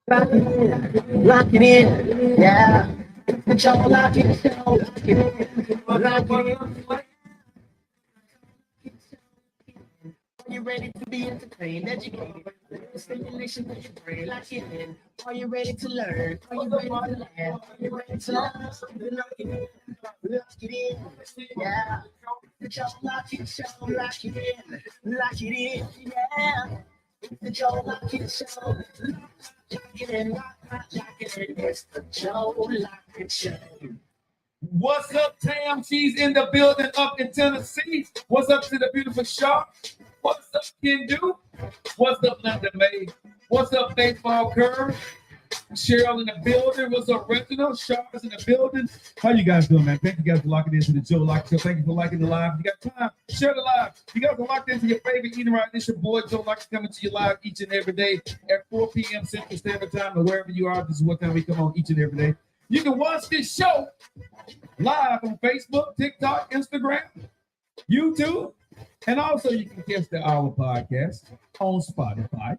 Lock it in, yeah. The Joe Lockett Show, lock it in, lock it in. Are you ready to be entertained, educated? Stimulation to your brain, lock it in. Are you ready to learn? Are you ready to learn? Are you ready to learn? Lock it in, lock it in, yeah. The Joe Lockett Show, lock it in, lock it in, yeah. The Joe Lockett Show, lock it in, lock it in. It's the Joe Lockett Show. What's up, Tam? She's in the building up in Tennessee. What's up to the beautiful Shark? What's up, Kendu? What's up, Linda May? What's up, Baseball Curve? Cheryl in the building. What's up, Reginald? Sharp's in the building. How you guys doing, man? Thank you guys for locking into the Joe Lockett Show. Thank you for liking the live. If you got time, share the live. You guys are locked into your favorite eating right. It's your boy Joe Lockett coming to you live each and every day at 4 p.m. Central Standard Time, or wherever you are. This is what time we come on each and every day. You can watch this show live on Facebook, TikTok, Instagram, YouTube, and also you can catch our podcast on Spotify.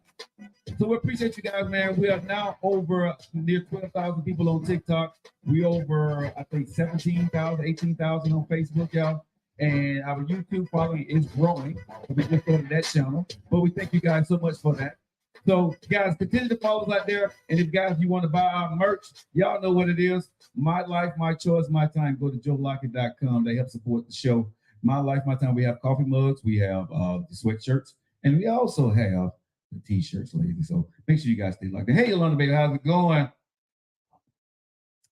So we appreciate you guys, man. We are now over near 12,000 people on TikTok. We over, I think, 17,000, 18,000 on Facebook, y'all. And our YouTube following is growing. We just started that channel. But we thank you guys so much for that. So, guys, continue to follow us out there. And if, guys, you want to buy our merch, y'all know what it is. My life, my choice, my time. Go to joelockett.com. They help support the show. My life, my time. We have coffee mugs. We have the sweatshirts. And we also have the t-shirts, ladies. So make sure you guys stay locked in. Hey, Yolanda, baby, how's it going?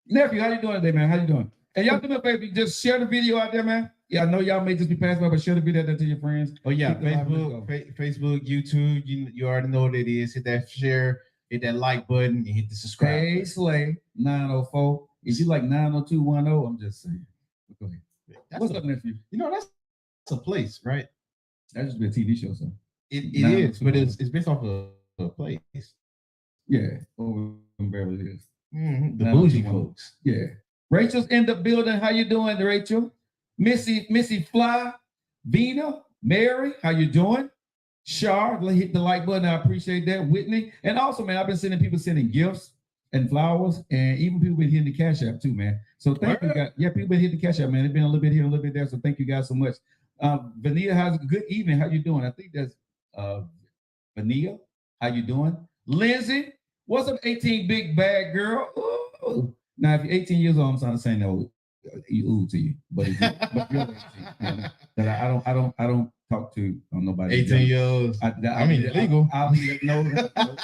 Nephew, how you doing today, man? How you doing? And y'all do me a favor, just share the video out there, man. Yeah, I know y'all may just be passing by, but share the video out there to your friends. Oh yeah, Facebook, YouTube. You already know what it is. Hit that share, hit that like button, and hit the subscribe. Hey, Slay 904. Is you like 90210? I'm just saying. Go ahead. What's up, nephew? You know that's a place, right? That just be a TV show, so. It is, but it's based off of a place. Yeah, over in Beverly Hills. Mm-hmm. The bougie folks. Yeah. Rachel's in the building. How you doing, Rachel? Missy Fly, Vina, Mary, how you doing? Shar, hit the like button. I appreciate that. Whitney. And also, man, I've been sending people sending gifts and flowers, and even people been hitting the Cash App too, man. So thank you guys. Yeah, people been hitting the Cash App, man. It's been a little bit here, a little bit there. So thank you guys so much. Vanilla, how's it? Good evening. How you doing? I think that's Vanilla. How you doing? Lindsay, what's up, 18 big bad girl? Ooh. Now, if you're 18 years old, I'm trying to say no. Ooh to you, but you're 18, that I don't talk to nobody. 18 years. I mean, illegal. No,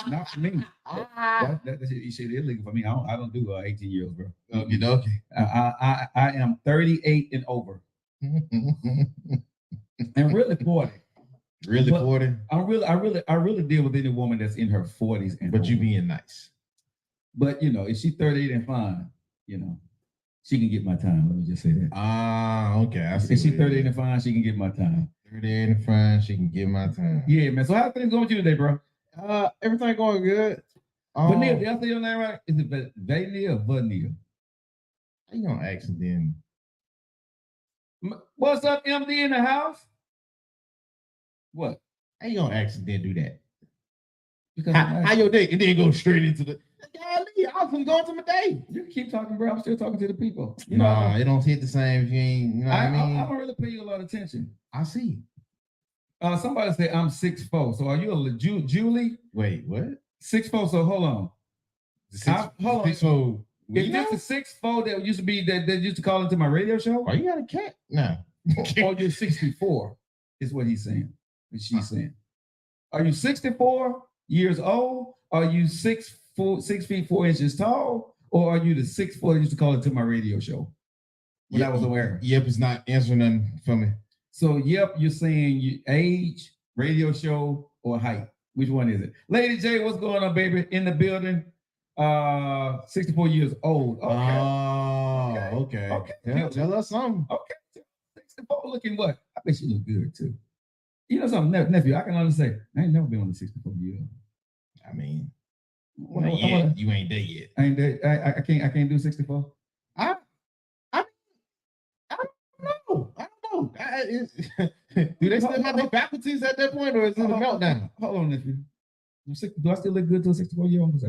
not for me. That shit illegal for me. I don't do 18 years, bro. Okay. I am 38 and over, and really 40. Really 40. I really deal with any woman that's in her 40s and. But over. You being nice. But if she's 38 and fine, she can get my time. Let me just say that. Okay. I see. If she's 38 and fine, she can get my time. 38 and fine, she can get my time. Yeah, man. So how things going with you today, bro? Everything going good. Vanilla, did I say your name right? Is it Vanilla or Vanilla? How you gonna ask then? What's up, MD in the house? What? How you gonna ask then do that? Because how your day? And then go straight into the. I was going to my day. You can keep talking, bro. I'm still talking to the people. Nah, it don't hit the same if you ain't. You know what I mean? I don't really pay you a lot of attention. I see. Somebody say I'm 6'4". So are you a Julie? Wait, what? 6'4". So hold on. Hold on. 6'4". Is this a 6'4" that used to be that used to call into my radio show? Oh, you got a cat? No. Or you're 64 is what he's saying. What she's saying. Are you 64 years old? Are you 6 feet 4 inches tall? Or are you the 6'4" that used to call into my radio show? When I was aware. Yep, it's not answering nothing for me. So, yep, you're saying age, radio show, or height. Which one is it? Lady J, what's going on, baby? In the building. 64 years old. Okay. Tell us something. Okay. 64 looking what? I bet you look good too. You know something, nephew, I can honestly say, I ain't never been on the 64 year. I mean, you ain't there yet. I ain't there. I can't do 64. I don't know. Do they still have their faculties at that point, or is it a meltdown? Hold on, nephew. Do I still look good to a 64-year-old?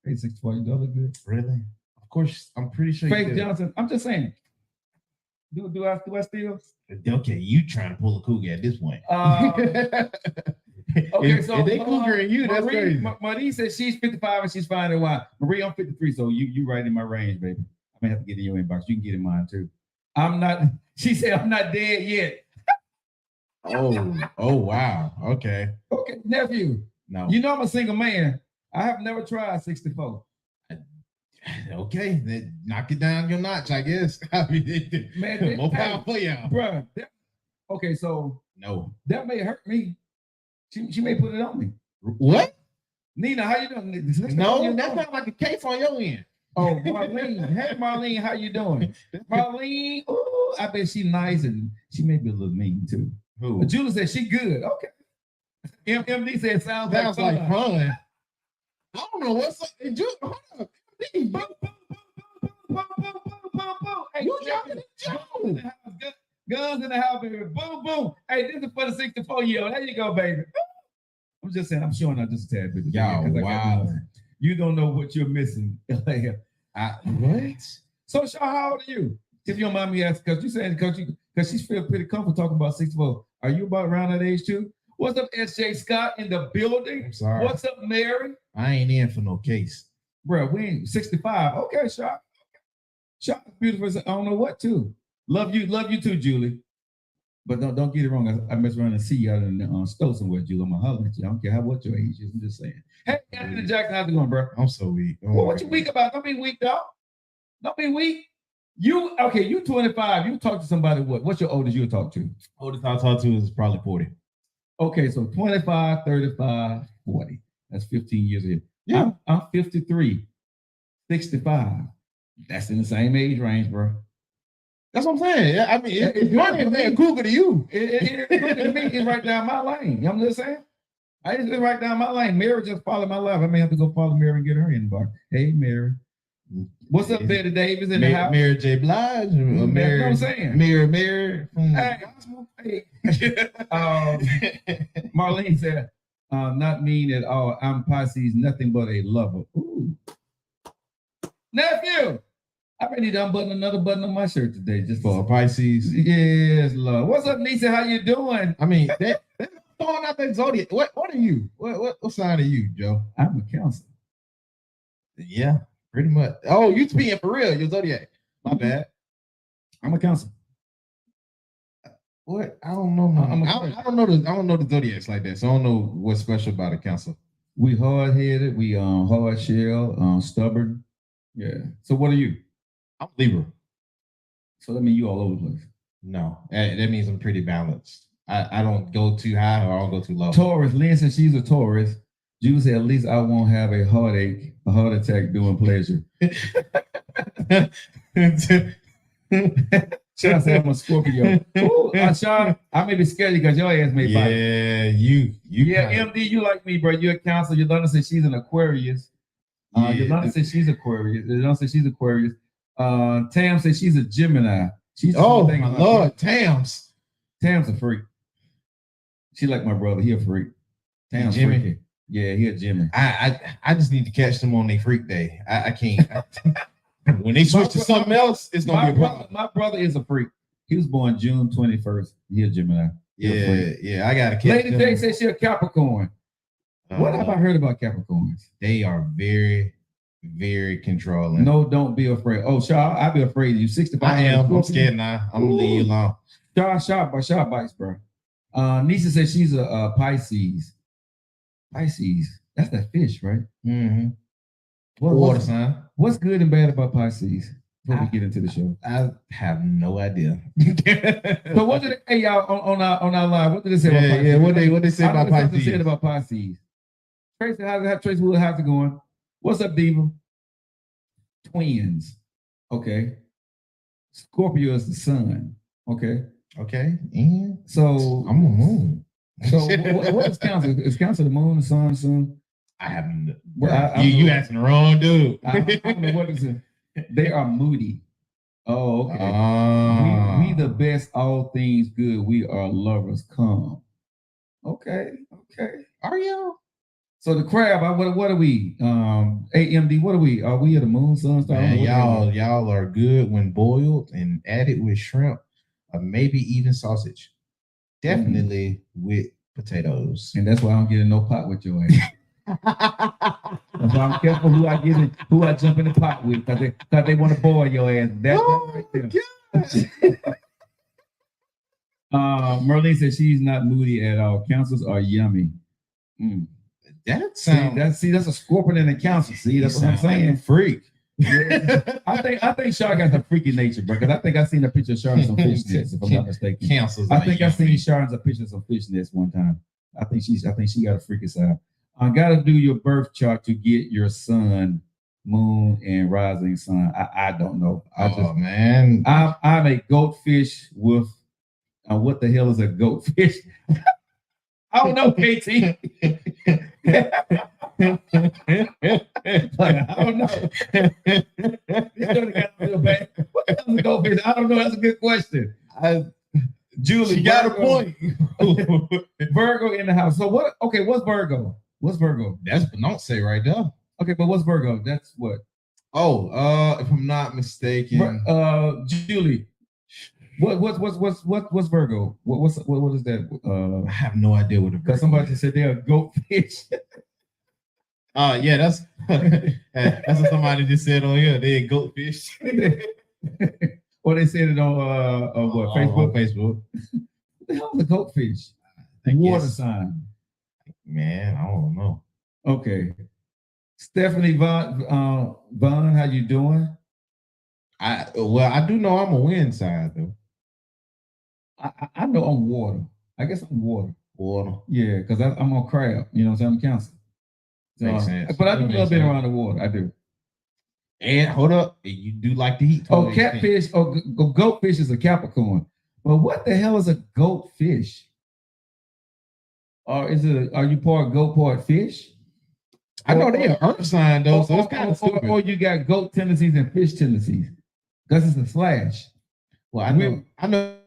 Hey, 64, you don't look good. Really? Of course, I'm pretty sure. Faith Johnson, I'm just saying. Do I still? Okay, you trying to pull a cougar at this point. Okay, so if they cougering you, that's crazy. Marie said she's 55 and she's fine and why. Marie, I'm 53, so you right in my range, baby. I may have to get in your inbox. You can get in mine too. I'm not. She said I'm not dead yet. Oh wow. Okay, nephew. No, you know I'm a single man. I have never tried 64. Okay, then knock it down your notch, I guess. I mean, man, more power for y'all, bro. Okay, so no, that may hurt me. She may put it on me. What? Nina, how you doing? No, that sounds like a case on your end. Oh, Marlene. Hey, Marlene, how you doing? Marlene, ooh, I bet she nice and she may be a little mean too. Who? Julie said she good. Okay. MD said sounds like fun. I don't know what's up. Hey, Julie, hold up. Hey, you jumping in Guns in the house, baby. Boom, boom. Hey, this is for the 64-year-old. There you go, baby. I'm just saying, I'm showing out just a tad bit. Y'all, wow. You don't know what you're missing. What? So, Shaw, how old are you? If you don't mind me asking, because you saying, because she feels pretty comfortable talking about 64. Are you about around that age too? What's up, SJ Scott in the building? I'm sorry. What's up, Mary? I ain't in for no case. Bro, we ain't 65. Okay, Shaw. Shaw's beautiful. I don't know what to. Love you too, Julie. But don't get it wrong. I mess around and see you out in the store somewhere, Julie. I'm gonna holler at you. I don't care what your age is. I'm just saying. Hey, Anthony Jackson, how's it going, bro? I'm so weak. Well, what you weak about? Don't be weak, dog. Don't be weak. You 25. You talk to somebody. What's your oldest you'll talk to? Oldest I'll talk to is probably 40. Okay, so 25, 35, 40. That's 15 years ahead. Yeah. I'm 53, 65. That's in the same age range, bro. That's what I'm saying. I mean, it's funny if they're cougar to you. It me. It's right down my lane. You know what I'm saying? I just live right down my lane. Mary just followed my life. I may have to go follow Mary and get her in the bar. Hey, Mary. What's up, Betty Davis in the house? Mary J. Blige. Mary, you know what I'm saying? Mary. Hey. Marlene said, not mean at all. I'm Pisces, nothing but a lover. Ooh. Nephew, I really need to unbutton another button on my shirt today just for Pisces. Yes, love. What's up, Nisa? How you doing? I mean, that throwing out that zodiac. What are you? What sign are you, Joe? I'm a Cancer. Yeah, pretty much. Oh, you being for real? Your zodiac. My bad. I'm a Cancer. What? I don't know. I don't know the zodiacs like that, so I don't know what's special about a Cancer. We hard-headed. We hard shell. Stubborn. Yeah. So what are you? I'm Libra. So that means you all over the place. No, that means I'm pretty balanced. I don't go too high or I don't go too low. Taurus. Lynn said she's a Taurus. Julie said at least I won't have a heart attack doing pleasure. Sean said I'm a Scorpio. Ooh, Sean, I may be scared because your ass may fight. Yeah, you. Yeah, MD, you like me, bro. You're a Cancer. Yolanda said she's an Aquarius. Yolanda said she's Aquarius. Yolanda said she's Aquarius. Tam said she's a Gemini. My Lord, Tam's a freak. She like my brother. He a freak. Tam's freaky. Yeah, he a Gemini. I just need to catch them on their freak day. I can't. When they switch to something else, it's gonna be a problem. My brother is a freak. He was born June 21st. He a Gemini. Yeah. I gotta catch Lady them. J said she a Capricorn. What have I heard about Capricorns? They are very, very controlling. No, don't be afraid. Oh, Shaw, I'll be afraid of you. 65. I am. I'm scared now. I'm gonna leave you alone. Shaw bites, bro. Nisa says she's a Pisces. Pisces. That's that fish, right? Mm-hmm. Water sign. What's good and bad about Pisces? Before we get into the show, I have no idea. So what did they, hey y'all on our live? What did they say about Pisces? Yeah, what they say about Pisces? Said about Pisces. Tracy, Tracy Wood, how's it going? What's up, Diva? Twins. Okay. Scorpio is the sun. Okay. And so I'm the moon. So what is Cancer? Is Cancer the moon, the sun? I haven't. You asking the wrong dude. I don't know what is it. They are moody. Oh, okay. We the best, all things good. We are lovers. Come. Okay. Are you? So the crab, what are we? AMD, what are we? Are we at the moon, sun, star? Man, y'all are good when boiled and added with shrimp, or maybe even sausage. Definitely with potatoes. And that's why I don't get in no pot with your ass. That's why I'm careful who I jump in the pot with, because they want to boil your ass. That's right there. Merlene says she's not moody at all. Councils are yummy. That sounds. That's a scorpion in the council. See, that's what I'm saying. Freak. Yeah. I think Char got some freaky nature, bro. Because I think I seen a picture of Char in some fish nets, if I'm not mistaken. Councils. I think I seen Char in a picture of some fish nets one time. I think she got a freaky side. I gotta do your birth chart to get your sun, moon, and rising sun. I don't know. Man, I'm a goatfish with. What the hell is a goatfish? I don't know, KT. I don't know. What the hell is a goatfish? I don't know. That's a good question. Julie, she got a point. Virgo in the house. So what? Okay, what's Virgo? What's Virgo? That's don't say right there. Okay, but what's Virgo? That's what? Oh, if I'm not mistaken, Julie. What's Virgo? What is that? I have no idea what a Virgo. Because somebody just said they're a goatfish. Yeah, that's what somebody just said on here. They're goatfish. Or they said it on what, Facebook? On Facebook. What the hell is a goatfish? Water sign. Man, I don't know. Okay. Stephanie Vaughn, how you doing? I do know I'm a wind side though. I know I'm water. I guess I'm water. Water. Yeah, because I'm on crab. You know what I'm saying? I'm Cancer. Makes sense. But I do love being around the water. I do. And hold up, you do like to eat. Oh, catfish or goatfish is a Capricorn. But what the hell is a goatfish? Or are you part goat, part fish? I know they're an earth sign though, so it's kind of stupid. Or you got goat tendencies and fish tendencies. Because it's a slash. Well, I know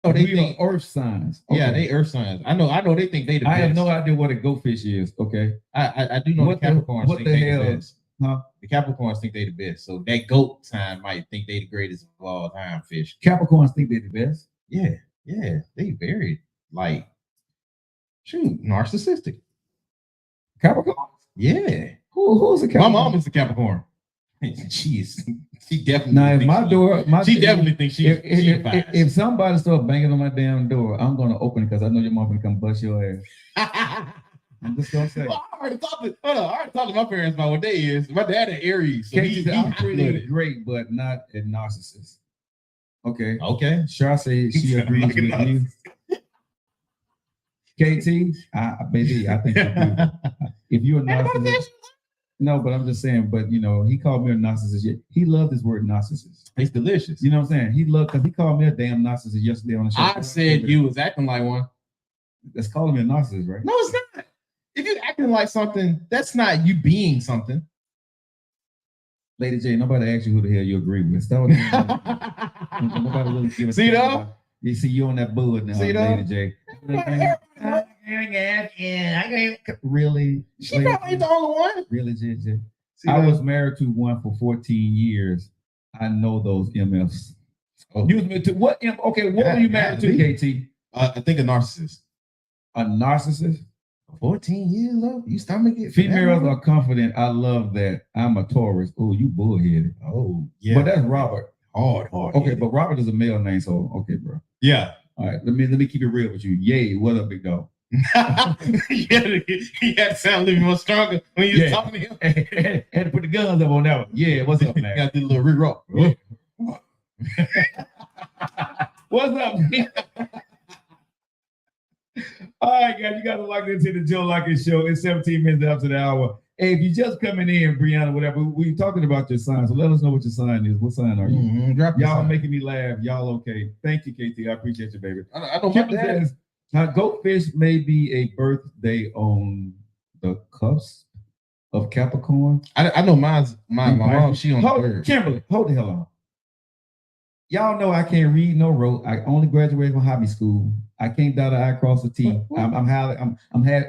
they think earth signs. Okay. Yeah, they earth signs. I know they think they the best. I have no idea what a goatfish is. Okay. I do know the Capricorns think they the best. Huh? The Capricorns think they the best. So that goat sign might think they the greatest of all time fish. Capricorns think they the best? Yeah. They very narcissistic. Capricorns? Yeah. Who's a Capricorn? My mom is a Capricorn. She definitely. Now, if my door, she definitely thinks if somebody starts banging on my damn door, I'm gonna open it because I know your mom gonna come bust your ass. I'm just gonna say. Well, I already talked to my parents about what they is. My dad is Aries, so I'm pretty great, but not a narcissist. Okay. Shar says she agrees with you. KT, baby, I think you do. If you're a narcissist. No, but I'm just saying, but he called me a narcissist. He loved this word narcissist. It's delicious. You know what I'm saying? He loved because he called me a damn narcissist yesterday on the show. I said you was acting like one. That's calling me a narcissist, right? No, it's not. If you're acting like something, that's not you being something. Lady J, nobody asked you who the hell you agree with. Nobody really give a see though? You see you on that board now, see Lady J. Really? She probably ain't the only one. Really, J. I was married to one for 14 years. I know those MFs. Oh. You was married to what? Okay, what were you married to, KT? I think a narcissist. A narcissist? 14 years old? You stomach it? Females are confident. I love that. I'm a Taurus. Oh, you bullheaded. Oh, yeah. But that's Robert. Hard. Okay, but Robert is a male name, so okay, bro. Yeah. All right, let me keep it real with you. Yay, what up, big dog? He had to sound a little more stronger when you was talking to him. Had to put the guns up on that one. Yeah, what's up, man? Got to do a little re-roll. What's up, man? All right, guys, you got to lock into the Joe Lockett Show. It's 17 minutes after the hour. Hey, if you're just coming in, Brianna, whatever, we're talking about your sign, so let us know what your sign is. What sign are you? Y'all making me laugh. Y'all okay. Thank you, KT. I appreciate you, baby. I don't know. Now, goatfish may be a birthday on the cusp of Capricorn. I know my mom, she on the third. Kimberly, hold the hell on. Y'all know I can't read no wrote. I only graduated from hobby school. I can't dot an I across the T. I'm half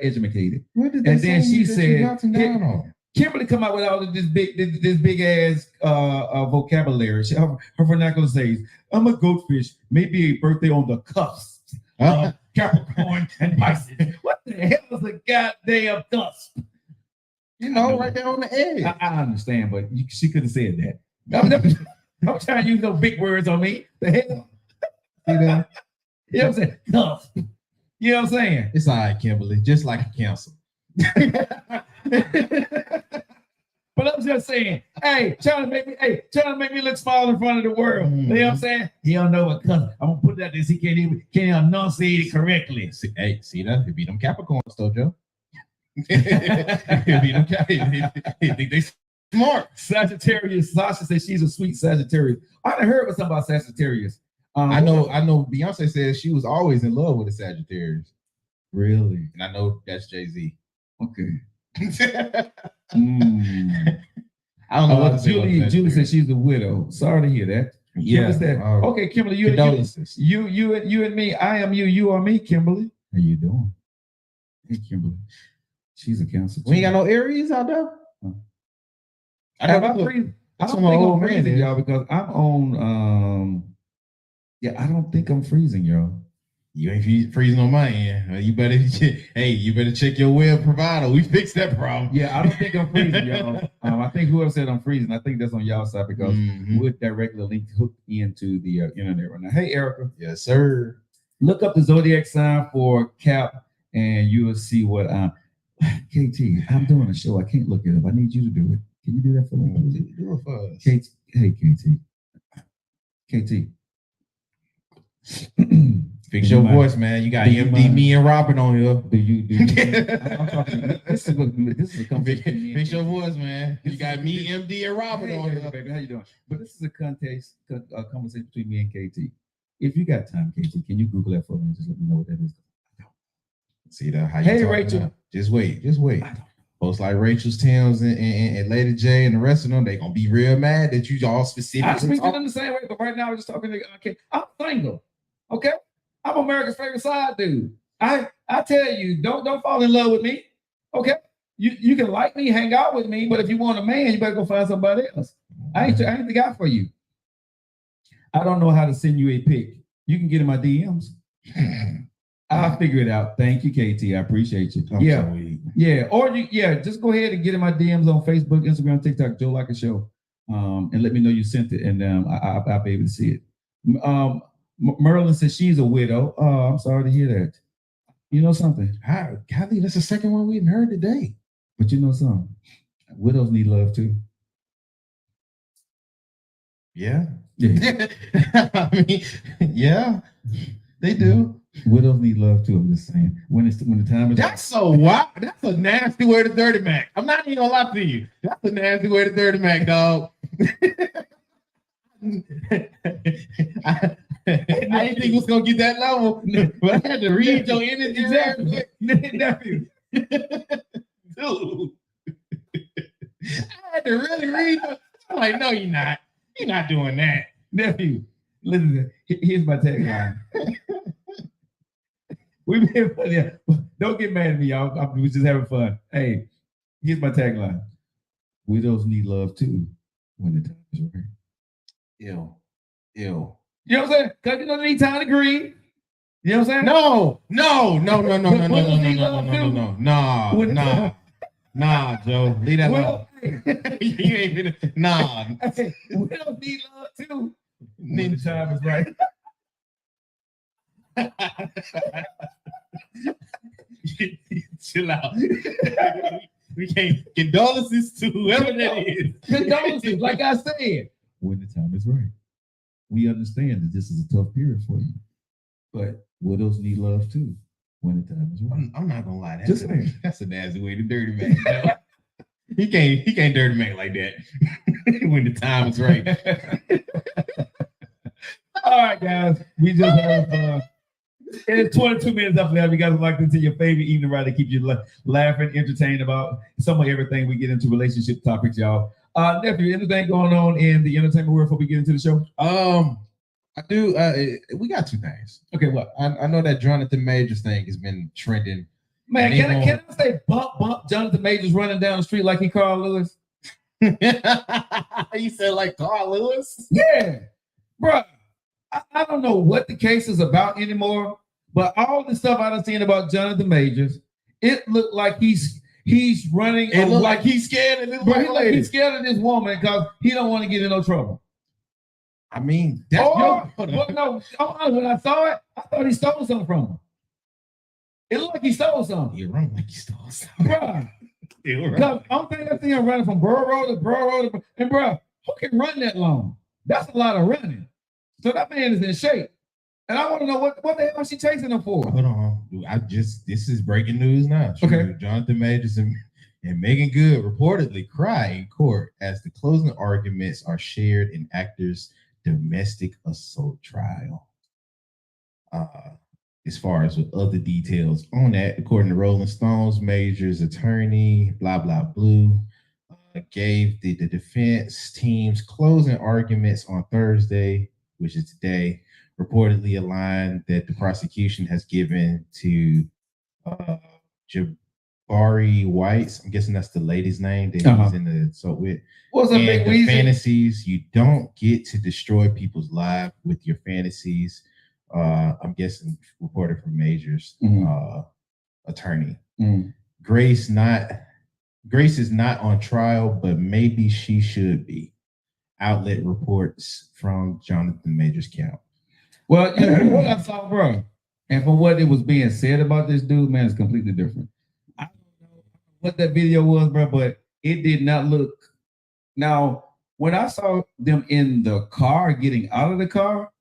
educated. What did they And then say she you that you said, melting down on? Kimberly come out with all of this big ass vocabulary. Her vernacular says, "I'm a goatfish. Maybe a birthday on the cusp of Capricorn and Pisces." What the hell is a goddamn cusp? You know, right there on the edge. I understand, but she could have said that. I'm trying to use those big words on me. The hell? See that? You know what I'm saying? Cusp. You know what I'm saying? It's all right, Kimberly. Just like a cancel. But I'm just saying, hey, trying to make me look small in front of the world. You know what I'm saying? He don't know what cusp. I'm gonna put that this. He can't enunciate it correctly. See that? It be them Capricorns, though, Joe. It be them Capricorns. They smart. Sagittarius. Sasha says she's a sweet Sagittarius. I done heard something about Sagittarius. I know. Beyonce says she was always in love with a Sagittarius. Really? And I know that's Jay-Z. Okay. I don't know what to say. Julie said she's a widow. Sorry to hear that. Yeah. Okay, Kimberly, you and me. I am you. You are me, Kimberly. How you doing? Hey, Kimberly. She's a Cancer. We ain't got no Aries out there. I don't think I'm freezing, y'all, because I'm on. I don't think I'm freezing, y'all. You ain't freezing on my end. You better check your web provider. We fixed that problem. Yeah, I don't think I'm freezing, y'all. I think whoever said I'm freezing, I think that's on y'all side because with that regular link hooked into the internet right now. Hey, Erica. Yes, sir. Look up the zodiac sign for Cap, and you will see what KT. I'm doing a show. I can't look it up. I need you to do it. Can you do that for me? Do it for us. KT. Hey, KT. Fix your voice, man. You got MD, me, and Robert on here. Do you? I'm talking. This is a conversation. Fix your voice, man. You got me, MD, and Robert on here. Baby, how you doing? But this is a conversation between me and KT. If you got time, KT, can you Google that for me and just let me know what that is? See that? How you hey, Rachel. Now? Just wait. Folks like Rachel's Tim's and Lady J and the rest of them, they gonna be real mad that you all specific. I speak to them the same way, but right now I'm just talking to okay. I'm single. Okay. I'm America's favorite side dude. I tell you, don't fall in love with me. Okay. You can like me, hang out with me, but if you want a man, you better go find somebody else. I ain't the guy for you. I don't know how to send you a pic. You can get in my DMs. I'll figure it out. Thank you, KT. I appreciate you. Yeah. Or just go ahead and get in my DMs on Facebook, Instagram, TikTok, Joe Lockett Show, and let me know you sent it, and I'll be able to see it. Merlin says she's a widow. Oh, I'm sorry to hear that. You know something? Golly, that's the second one we've heard today. But you know something? Widows need love too. Yeah. I mean, yeah, they do. Widows need love too. I'm just saying. When the time is that's so wild. That's a nasty way to dirty Mac. I'm not even gonna lie to you. That's a nasty way to dirty Mac, dog. I didn't think it was gonna get that level, but I had to read your energy. Nephew. Dude. I had to really read. I'm like, no, you're not. You're not doing that. Nephew, listen, here's my tagline. We've been funny. Don't get mad at me, y'all. We just having fun. Hey, here's my tagline. Widows need love too when the time is right. Ew. You know what I'm saying? Because you don't need time to grieve. You know what I'm saying? Nah, Joe. Leave that alone. You ain't been. Nah. Widows need love too when the time is right. Chill out. We can't condolences to whoever that is. Condolences, like I said, when the time is right. We understand that this is a tough period for you, but widows need love too when the time is right. I'm not gonna lie, that's a nasty way to dirty man. He can't dirty man like that when the time is right. All right, guys, we just had fun. It is 22 minutes after that. We got to lock into your favorite evening ride to keep you laughing, entertained about some of everything. We get into relationship topics, y'all. Nephew, anything going on in the entertainment world before we get into the show? I do. We got two things. Okay, what? I know that Jonathan Majors thing has been trending. Man, can I say bump Jonathan Majors running down the street like he Carl Lewis? You said like Carl Lewis? Yeah, bro. I don't know what the case is about anymore, but all the stuff I done seen about Jonathan Majors, it looked like he's running. It looked like he's scared of this woman. lady. He's scared of this woman because he don't want to get in no trouble. I mean, that's when I saw it, I thought he stole something from her. It looked like he stole something. You're wrong, like he stole something. Bruh. You're right. I'm thinking that thing running from Borough Road to Borough Road. And bruh, who can run that long? That's a lot of running. So that man is in shape. And I want to know what the hell is she chasing him for? Hold on. This is breaking news now. Okay. Jonathan Majors and Megan Good reportedly cry in court as the closing arguments are shared in actors' domestic assault trial. As far as with other details on that, according to Rolling Stones, Majors' attorney, blah, blah, blue, gave the defense team's closing arguments on Thursday, which is today, reportedly aligned that the prosecution has given to Jabari Whites. I'm guessing that's the lady's name that he's in the assault with. What's up, Big Weezy? Fantasies. You don't get to destroy people's lives with your fantasies. I'm guessing reported from Majors' attorney. Grace is not on trial, but maybe she should be. Outlet reports from Jonathan Majors' camp. Well, you know what I saw, bro, and from what it was being said about this dude, man, it's completely different. I don't know what that video was, bro, but it did not look. Now, when I saw them in the car, getting out of the car,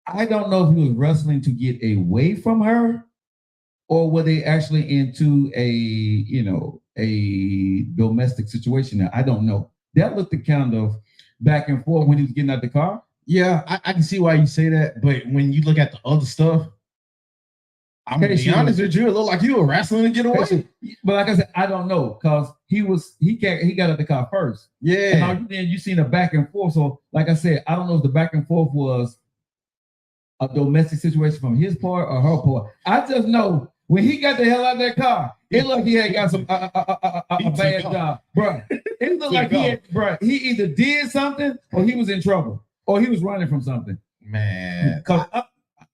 I don't know if he was wrestling to get away from her, or were they actually into a domestic situation now? I don't know. That looked kind of back and forth when he was getting out the car. Yeah, I can see why you say that, but when you look at the other stuff, I'm gonna be honest with you, it looked like you were wrestling to get away. But like I said, I don't know, because he got out the car first. Yeah. And then you seen a back and forth. So like I said, I don't know if the back and forth was a domestic situation from his part or her part. I just know when he got the hell out of that car, it looked like he had got some a bad job, bro. It looked like he either did something or he was in trouble or he was running from something. Man,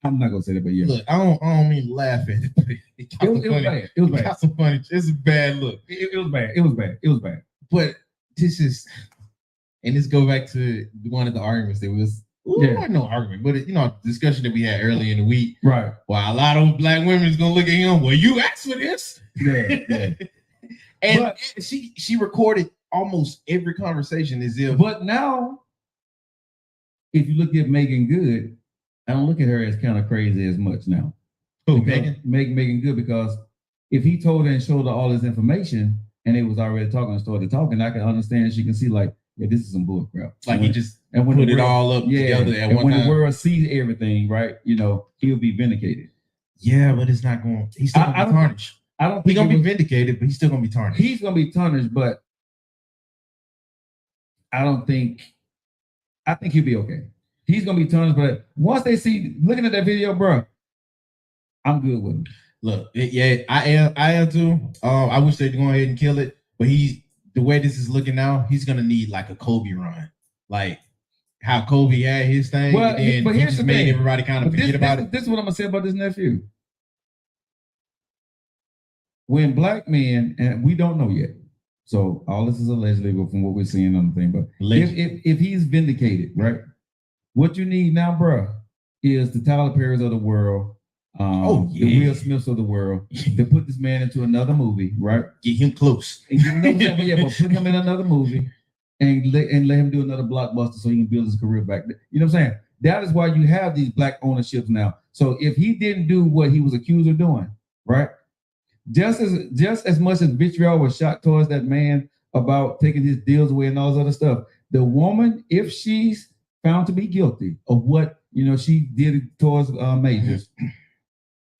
I'm not gonna say that, but yeah. Look, I don't mean to laugh at it, but it was bad. It was bad. Got some funny. It's a bad look. It was bad. It was bad. It was bad. But this is, and this go back to one of the arguments that was. Not no argument, but discussion that we had earlier in the week. Right. Well, a lot of black women is gonna look at him. Well, you asked for this. Yeah. And she recorded almost every conversation as if. But now, if you look at Megan Good, I don't look at her as kind of crazy as much now. Who, Megan? Megan Good, because if he told her and showed her all this information and they was already talking and started talking, I can understand. She can see like, yeah, this is some bull crap. Like he just put it all up together at one time. When the world sees everything, right, he'll be vindicated. Yeah, but it's not going. He's still gonna be tarnished. I don't think he's gonna be vindicated, but he's still gonna be tarnished. He's gonna be tarnished, but I think he'll be okay. He's gonna be tarnished, but once they see looking at that video, bro, I'm good with him. Look, I am too. I wish they'd go ahead and kill it, but the way this is looking now, he's gonna need like a Kobe run, like how Kobe had his thing. Well, and but here's the made thing. Everybody kind of forget about it. This is what I'm gonna say about this nephew. When black men, and we don't know yet, so all this is allegedly from what we're seeing on the thing, but if he's vindicated, right? What you need now, bro, is the Tyler Perry's of the world. The Will Smiths of the world to put this man into another movie, right? Get him close. And but put him in another movie and let him do another blockbuster so he can build his career back. You know what I'm saying? That is why you have these black ownerships now. So if he didn't do what he was accused of doing, right? Just as much as vitriol was shot towards that man about taking his deals away and all this other stuff, the woman, if she's found to be guilty of what she did towards Majors,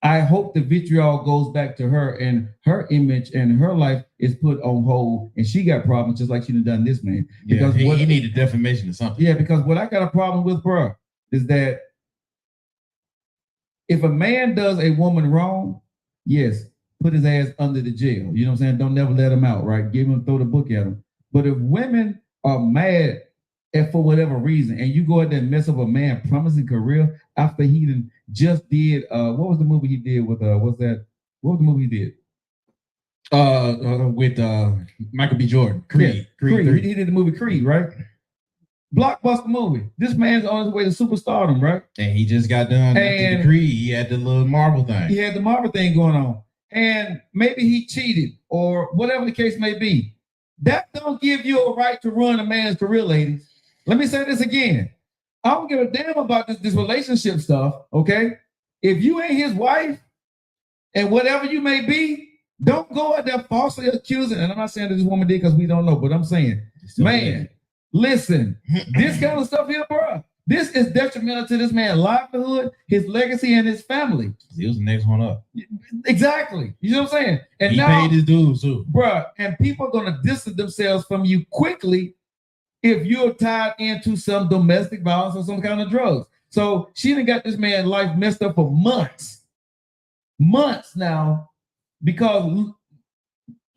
I hope the vitriol goes back to her and her image and her life is put on hold and she got problems just like she done this man. Because he needed defamation or something. Yeah, because what I got a problem with, bro, is that If a man does a woman wrong, yes, put his ass under the jail. You know what I'm saying? Don't never let him out, right? Give him, throw the book at him. But if women are mad and for whatever reason, and you go out there and mess up a man promising career after he just did what was the movie he did with what was the movie he did? With Michael B. Jordan, Creed. Creed. He did the movie Creed, right? Blockbuster movie. This man's on his way to superstardom, right? And he just got done after the Creed. He had the little Marvel thing. He had the Marvel thing going on. And maybe he cheated or whatever the case may be. That don't give you a right to run a man's career, ladies. Let me say this again. I don't give a damn about this relationship stuff, okay? If you ain't his wife and whatever you may be, don't go out there falsely accusing. And I'm not saying that this woman did because we don't know, but I'm saying, man, listen, this kind of stuff here, bro, this is detrimental to this man's livelihood, his legacy, and his family. He was the next one up. Exactly. You know what I'm saying? And he now, paid his dues too. Bro, and people are going to distance themselves from you quickly if you're tied into some domestic violence or some kind of drugs. So she done got this man's life messed up for months now, because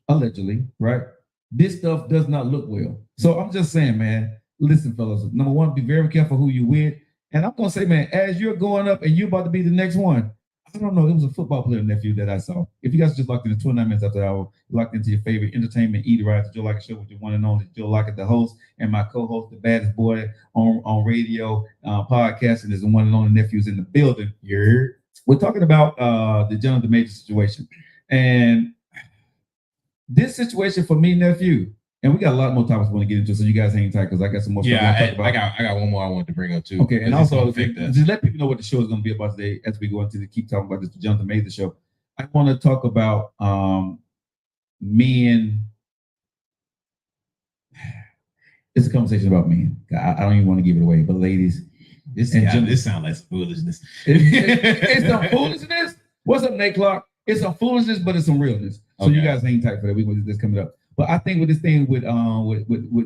allegedly, right? This stuff does not look well. So I'm just saying, man, listen, fellas, number one, be very careful who you with. And I'm going to say, man, as you're going up and you're about to be the next one, I don't know, it was a football player nephew that I saw. If you guys just locked into 29 minutes after the hour, locked into your favorite entertainment eater right, the Joe Lockett Show with your one and only Joe Lockett, the host, and my co-host, the baddest boy on radio, podcasting, is the one and only nephew's in the building. We're talking about the Jonathan Major situation. And this situation for me, nephew, and we got a lot more topics we want to get into, so you guys hang tight because I got some more stuff to talk about. I got one more I want to bring up too. Okay, and also just let people know what the show is going to be about today as we go into keep talking about this Jonathan Major show. I want to talk about men. It's a conversation about men. I don't even want to give it away, but ladies, this sounds like foolishness. It's some foolishness. What's up, Nate Clark? It's some foolishness, but it's some realness. So you guys hang tight for that. We're going to do this coming up. But I think with this thing with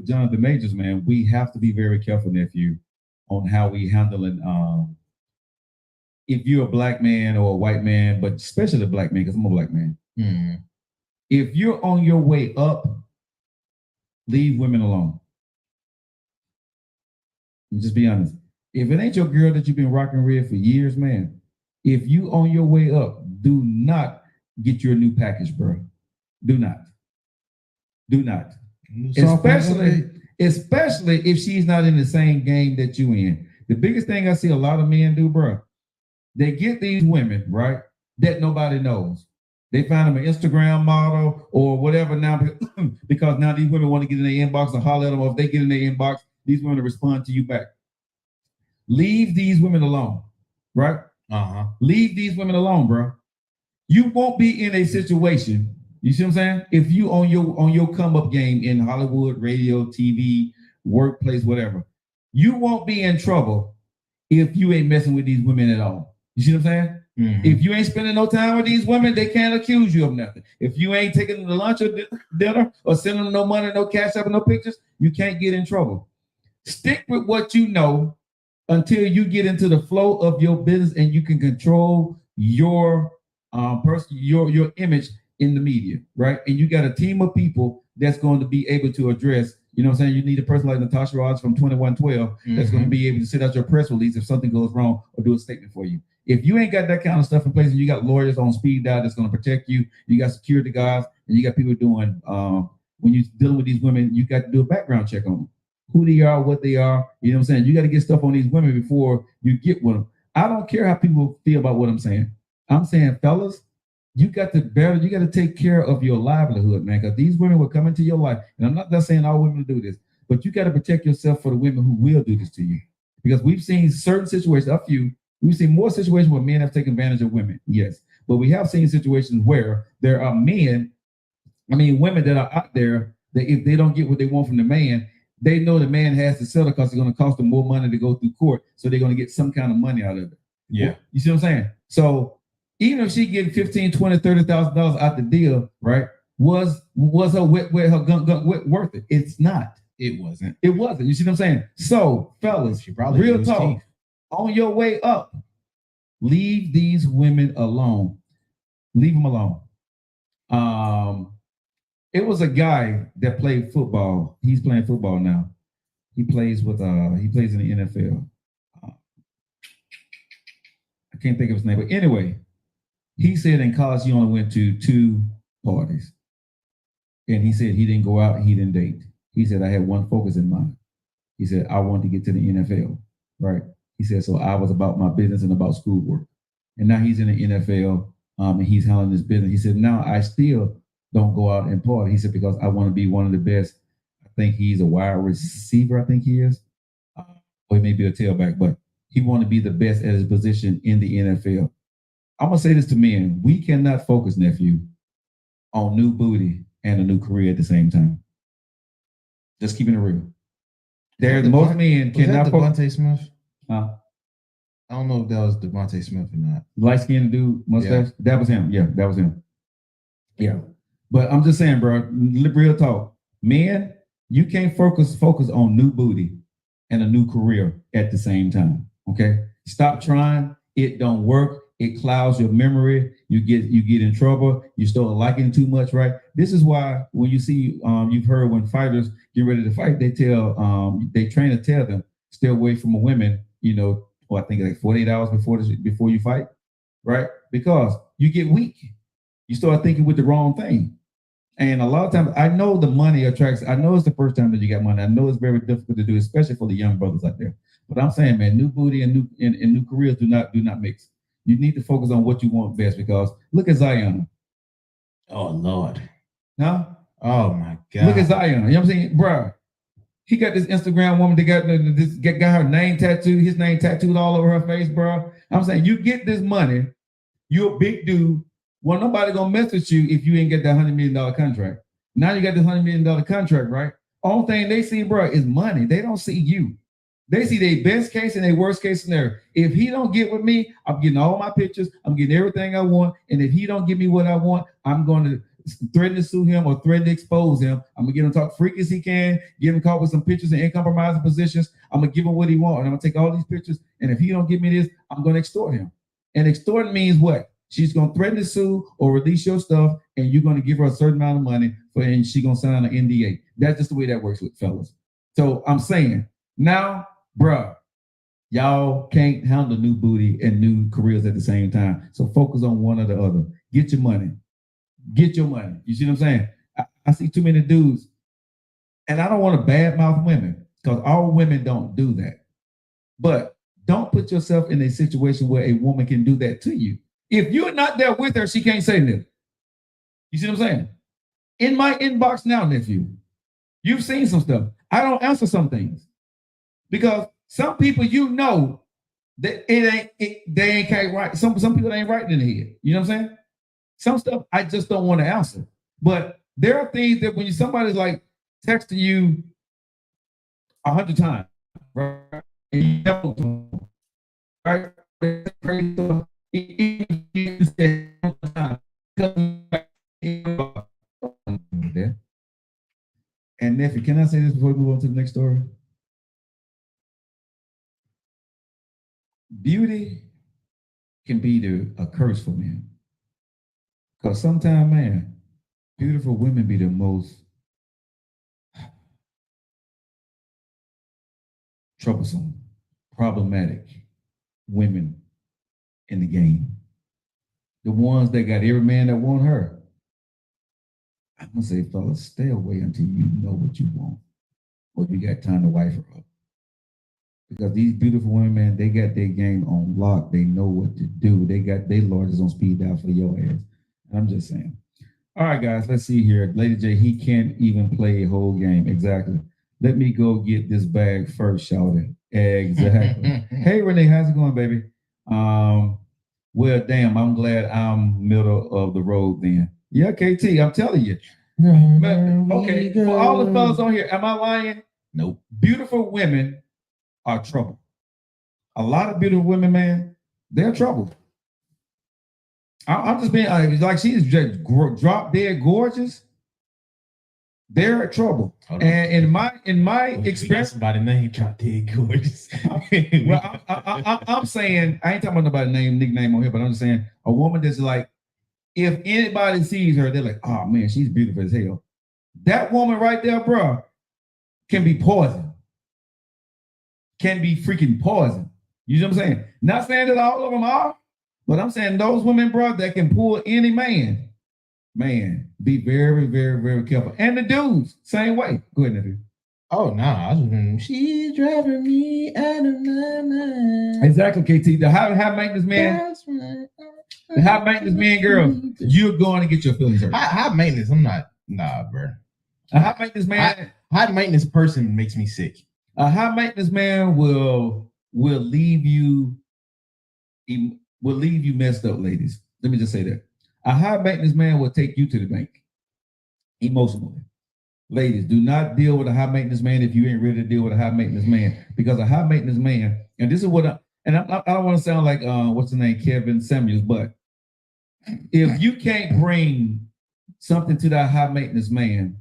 Jonathan Majors, man, we have to be very careful, nephew, on how we handling if you're a black man or a white man, but especially a black man, because I'm a black man. Mm-hmm. If you're on your way up, leave women alone. Just be honest. If it ain't your girl that you've been rocking with for years, man, if you on your way up, do not get your new package, bro. Do not. Especially if she's not in the same game that you in. The biggest thing I see a lot of men do, bro, they get these women, right, that nobody knows. They find them an Instagram model or whatever now because now these women want to get in their inbox and holler at them, or if they get in their inbox, these women respond to you back. Leave these women alone, right? Leave these women alone, bro. You won't be in a situation, you see what I'm saying? If you on your come up game in Hollywood, radio, TV, workplace, whatever, you won't be in trouble if you ain't messing with these women at all. You see what I'm saying? Mm-hmm. If you ain't spending no time with these women, they can't accuse you of nothing. If you ain't taking them to lunch or dinner or sending them no money, no cash up, no pictures, you can't get in trouble. Stick with what you know until you get into the flow of your business and you can control your your image in the media, right? And you got a team of people that's going to be able to address, you know what I'm saying? You need a person like Natasha Rogers from 2112 that's going to be able to sit out your press release if something goes wrong or do a statement for you. If you ain't got that kind of stuff in place and you got lawyers on speed dial that's going to protect you, you got security guards, and you got people doing, when you're dealing with these women, you got to do a background check on them. Who they are, what they are, you know what I'm saying? You got to get stuff on these women before you get with them. I don't care how people feel about what I'm saying. I'm saying, fellas, you got to take care of your livelihood, man, because these women will come into your life. And I'm not just saying all women do this, but you got to protect yourself for the women who will do this to you. Because we've seen certain situations, we've seen more situations where men have taken advantage of women, yes. But we have seen situations where there are women that are out there that if they don't get what they want from the man, they know the man has to settle because it's going to cost them more money to go through court. So they're going to get some kind of money out of it. Yeah. You see what I'm saying? So even if she get $15,000, $20,000, $30,000 out the deal, right? Was her gun worth it? It's not. It wasn't. You see what I'm saying? So, fellas, she probably real talk. On your way up, Leave these women alone. Leave them alone. It was a guy that played football. He's playing football now. He plays in the NFL. I can't think of his name, but anyway, he said in college he only went to 2 parties. And he said he didn't go out, he didn't date. He said, I had one focus in mind. He said, I wanted to get to the NFL, right? He said, so I was about my business and about schoolwork. And now he's in the NFL and he's handling his business. He said, now I still don't go out and party. He said, because I want to be one of the best. I think he's a wide receiver, I think he is. Or he may be a tailback, but he want to be the best at his position in the NFL. I'm going to say this to men. We cannot focus, nephew, on new booty and a new career at the same time. Just keeping it real. Most men cannot focus. Devontae Smith? I don't know if that was Devontae Smith or not. Light-skinned dude, mustache? Yeah. That was him. Yeah, that was him. Yeah. But I'm just saying, bro, real talk. Men, you can't focus on new booty and a new career at the same time. Okay? Stop trying. It don't work. It clouds your memory. You get in trouble. You start liking too much, right? This is why when you see, you've heard when fighters get ready to fight, they train to tell them, stay away from a woman, I think like 48 hours before you fight, right? Because you get weak. You start thinking with the wrong thing. And a lot of times, I know the money attracts. I know it's the first time that you got money. I know it's very difficult to do, especially for the young brothers out there. But I'm saying, man, new booty and new careers do not mix. You need to focus on what you want best, because look at Zion. Oh Lord. Huh? Oh my God. Look at Zion. You know what I'm saying, bro? He got this Instagram woman that got her name tattooed, his name tattooed all over her face, bro. I'm saying, you get this money, you're a big dude. Well, nobody gonna mess with you if you ain't get that $100 million contract. Now you got this $100 million contract, right? Only thing they see, bro, is money. They don't see you. They see their best case and their worst case scenario. If he don't get with me, I'm getting all my pictures. I'm getting everything I want. And if he don't give me what I want, I'm going to threaten to sue him or threaten to expose him. I'm going to get him to talk freak as he can, get him caught with some pictures in uncompromising positions. I'm going to give him what he wants. And I'm going to take all these pictures. And if he don't give me this, I'm going to extort him. And extorting means what? She's going to threaten to sue or release your stuff, and you're going to give her a certain amount of money, and she's going to sign an NDA. That's just the way that works with fellas. So I'm saying, now, bruh, y'all can't handle new booty and new careers at the same time. So focus on one or the other. Get your money. Get your money. You see what I'm saying? I see too many dudes, and I don't want to badmouth women, because all women don't do that. But don't put yourself in a situation where a woman can do that to you. If you're not there with her, she can't say nothing. You see what I'm saying? In my inbox now, nephew, you've seen some stuff. I don't answer some things because some people, that they ain't quite right. Some people ain't right in the head. You know what I'm saying? Some stuff I just don't want to answer. But there are things that when somebody's like texting you 100 times, right? And you know, right? And nephew, can I say this before we move on to the next story? Beauty can be a curse for men. Because sometimes, man, beautiful women be the most troublesome, problematic women in the game. The ones that got every man that want her. I'm gonna say, fellas, stay away until you know what you want, or you got time to wife her up. Because these beautiful women, man, they got their game on lock. They know what to do. They got their lords on speed dial for your ass. I'm just saying. All right, guys, let's see here. Lady J, he can't even play a whole game. Exactly. Let me go get this bag first, shouted. Exactly. Hey, Renee, how's it going, baby? Well, damn, I'm glad I'm middle of the road then. Yeah, KT, I'm telling you. Okay, for all the fellas on here, am I lying? Nope. Beautiful women are trouble. A lot of beautiful women, man, they're trouble. I'm just being like she's just drop dead gorgeous. they're in trouble. And in my experience, somebody name dropped dead gorgeous. well, I'm saying I ain't talking about nobody's nickname on here, but I'm just saying a woman that's like, if anybody sees her, they're like, oh man, she's beautiful as hell. That woman right there, bro, can be poison. Can be freaking poison. You know what I'm saying? Not saying that all of them are, but I'm saying those women, bro, that can pull any man. Man, be very, very, very careful. And the dudes, same way. Go ahead, nephew. Oh no, she's driving me out of my mind. Exactly, KT. The high maintenance man, the high maintenance man, girl, you're going to get your feelings hurt. High maintenance, I'm not. Nah, bro. A high maintenance man, high maintenance person makes me sick. A high maintenance man will leave you messed up, ladies. Let me just say that. A high maintenance man will take you to the bank emotionally. Ladies, do not deal with a high maintenance man if you ain't ready to deal with a high maintenance man, because a high maintenance man, and this is what I don't want to sound like what's the name, Kevin Samuels, but if you can't bring something to that high maintenance man,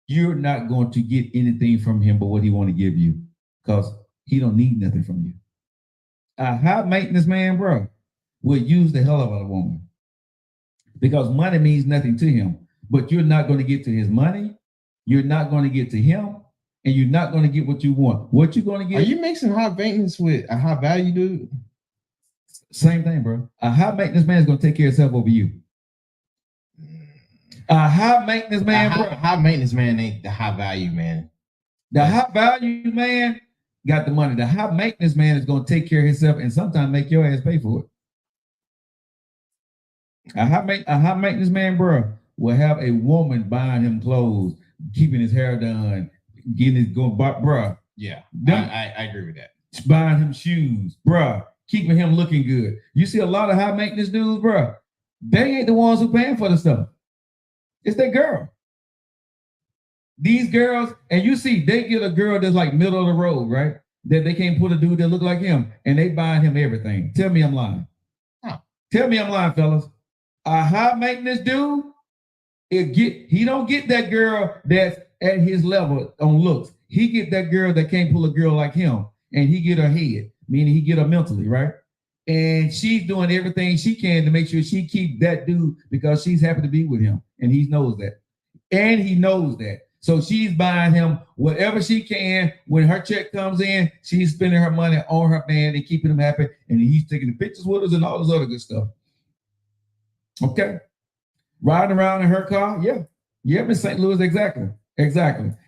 you're not going to get anything from him but what he want to give you, because he don't need nothing from you. A high maintenance man, bro, will use the hell out of a woman, because money means nothing to him, but you're not going to get to his money. You're not going to get to him, and you're not going to get what you want. What you're going to get? Are you mixing high maintenance with a high value dude? Same thing, bro. A high maintenance man is going to take care of himself over you. A high maintenance man, bro. High maintenance man ain't the high value man. The high value man got the money. The high maintenance man is going to take care of himself and sometimes make your ass pay for it. A high maintenance man, bro, will have a woman buying him clothes, keeping his hair done, getting his going, bro. Yeah, I agree with that. Buying him shoes, bro, keeping him looking good. You see a lot of high maintenance dudes, bro. They ain't the ones who paying for the stuff. It's their girl. These girls, and you see, they get a girl that's like middle of the road, right? That they can't put a dude that look like him, and they buying him everything. Tell me I'm lying. Huh. Tell me I'm lying, fellas. A high maintenance dude, he don't get that girl that's at his level on looks. He get that girl that can't pull a girl like him, and he get her head, meaning he get her mentally, right? And she's doing everything she can to make sure she keep that dude because she's happy to be with him, and he knows that. And he knows that. So she's buying him whatever she can. When her check comes in, she's spending her money on her man and keeping him happy, and he's taking the pictures with us and all this other good stuff. Okay. Riding around in her car, yeah. Yeah, in St. Louis, exactly.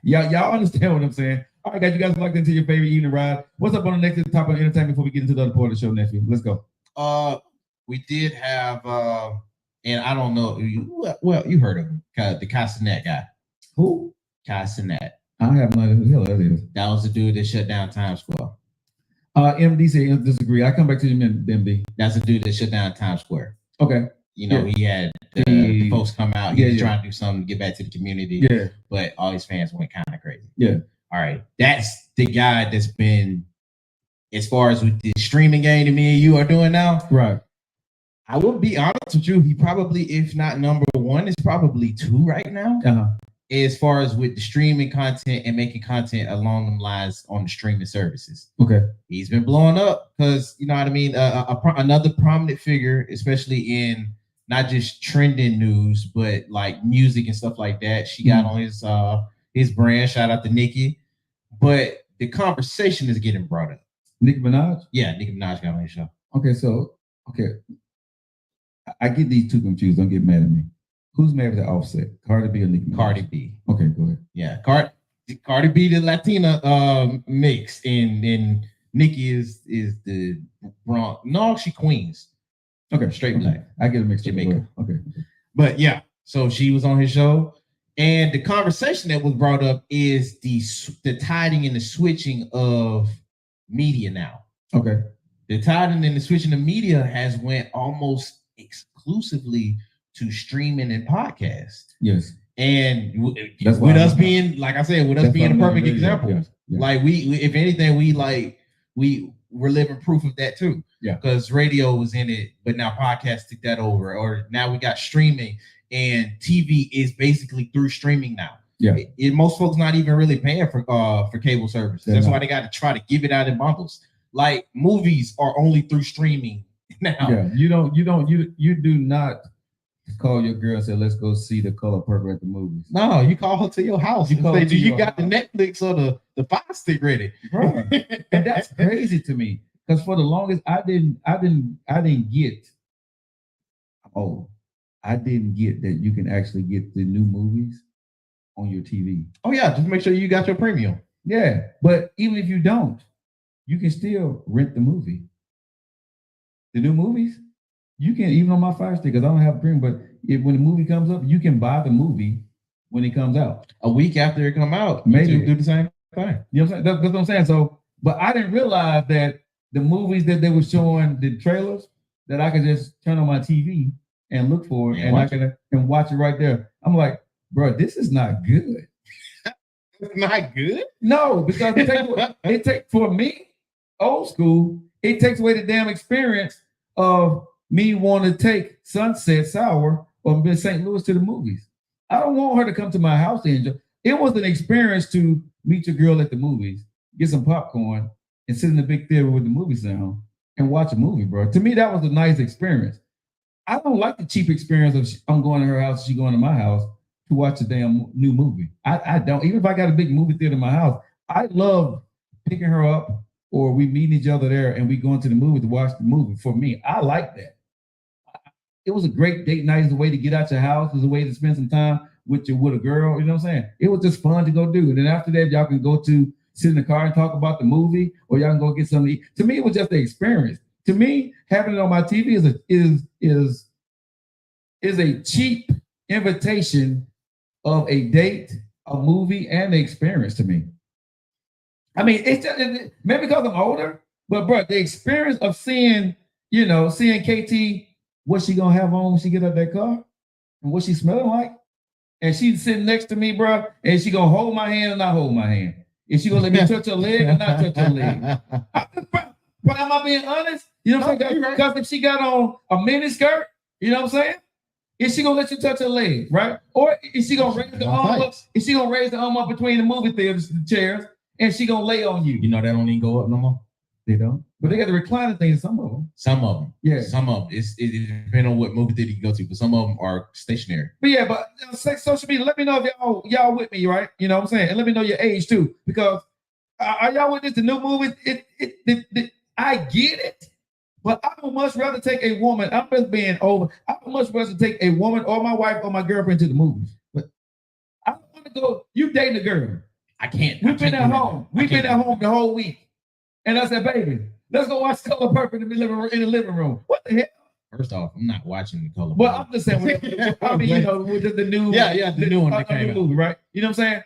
Y'all understand what I'm saying? All right, guys, you guys locked into your favorite evening ride. What's up on the next topic of entertainment before we get into the other part of the show, nephew? Let's go. We did have, and I don't know, well, you heard of him, the Castanet guy. Who? Castanet. I have no idea who the hell that is. That was the dude that shut down Times Square. MD said disagree. I come back to you, MD. That's the dude that shut down Times Square. Okay. You know, he had the folks come out. He was trying to do something to get back to the community. Yeah. But all his fans went kind of crazy. Yeah. All right. That's the guy that's been, as far as with the streaming game that me and you are doing now. Right. I will be honest with you. He probably, if not number one, is probably two right now. Uh-huh. As far as with the streaming content and making content along them lines on the streaming services. Okay. He's been blowing up because, you know what I mean? Another prominent figure, especially in not just trending news, but like music and stuff like that. She got on his brand. Shout out to Nicki. But the conversation is getting brought up. Nicki Minaj? Yeah, Nicki Minaj got on his show. Okay. I get these two confused. Don't get mad at me. Who's married to Offset? Cardi B or Nicki Minaj? Cardi B. Okay, go ahead. Yeah, Cardi B, the Latina mix, and Nicki is the Bronx. No, she Queens. Okay, straight black. I get a mixed Jamaica. Okay. But yeah, so she was on his show, and the conversation that was brought up is the tiding and the switching of media now. Okay. The tiding and the switching of media has went almost exclusively to streaming and podcast. Yes. And with us being, like I said, with us being a perfect example, like we, if anything, we're living proof of that too. Yeah. Because radio was in it, but now podcasts took that over, or now we got streaming, and TV is basically through streaming now. Yeah. Most folks not even really paying for cable service. That's why they got to try to give it out in bundles. Like movies are only through streaming now. Yeah, you do not call your girl and say, let's go see The Color Purple at the movies. No, you call her to your house. You say, do you got house. the Netflix or the Fire Stick ready? Bro. And that's crazy to me. Because for the longest I didn't get I didn't get that you can actually get the new movies on your TV. Oh yeah, just make sure you got your premium. Yeah, but even if you don't, you can still rent the movie. The new movies, you can, even on my Fire Stick, because I don't have a premium, but when the movie comes up, you can buy the movie when it comes out. A week after it come out, maybe do the same thing. You know what I'm saying? That's what I'm saying. So, but I didn't realize that the movies that they were showing, the trailers, that I could just turn on my TV and look for it, and I can watch it right there. I'm like, bro, this is not good. It's not good? No, because it takes for me, old school, it takes away the damn experience of me wanting to take Sunset Sour or St. Louis to the movies. I don't want her to come to my house to enjoy. It was an experience to meet your girl at the movies, get some popcorn, and sit in the big theater with the movie sound and watch a movie, bro. To me, that was a nice experience. I don't like the cheap experience of I'm going to her house, she going to my house to watch a damn new movie. I don't. Even if I got a big movie theater in my house, I love picking her up or we meeting each other there and we going to the movie to watch the movie. For me, I like that. It was a great date night. It's a way to get out your house. It's a way to spend some time with a girl. You know what I'm saying? It was just fun to go do. And then after that, y'all can go to sit in the car and talk about the movie, or y'all can go get something to eat. To me, it was just the experience. To me, having it on my TV is a cheap invitation of a date, a movie, and the experience to me. I mean, it's just, maybe because I'm older, but bro, the experience of seeing KT, what she gonna have on when she get out that car, and what she smelling like, and she's sitting next to me, bro, and she gonna hold my hand or not hold my hand. Is she gonna let me touch her leg or not touch her leg? But am I being honest? You know what I'm saying? Because if she got on a mini skirt, you know what I'm saying? Is she gonna let you touch her leg, right? Or is she gonna raise the arm up? Is she gonna raise the arm up between the movie theaters, the chairs, and she gonna lay on you? You know, they don't even go up no more. They don't. But they got the recliner things, some of them. Some of them. Yeah. Some of them. It depends on what movie theater you go to, but some of them are stationary. But yeah, but social media, let me know if y'all with me, right? You know what I'm saying? And let me know your age too. Because are y'all with this? The new movies, I get it. But I would much rather take a woman. I'm just being over. I would much rather take a woman or my wife or my girlfriend to the movies. But I don't want to go. You dating a girl. I can't. We've been at home. We've been at home the whole week. And I said, baby, let's go watch Color Purple in the living room. What the hell? First off, I'm not watching the Color Purple. Well, I'm just saying. I mean, with the new. Yeah, the new one that came out. Movie, right? You know what I'm saying?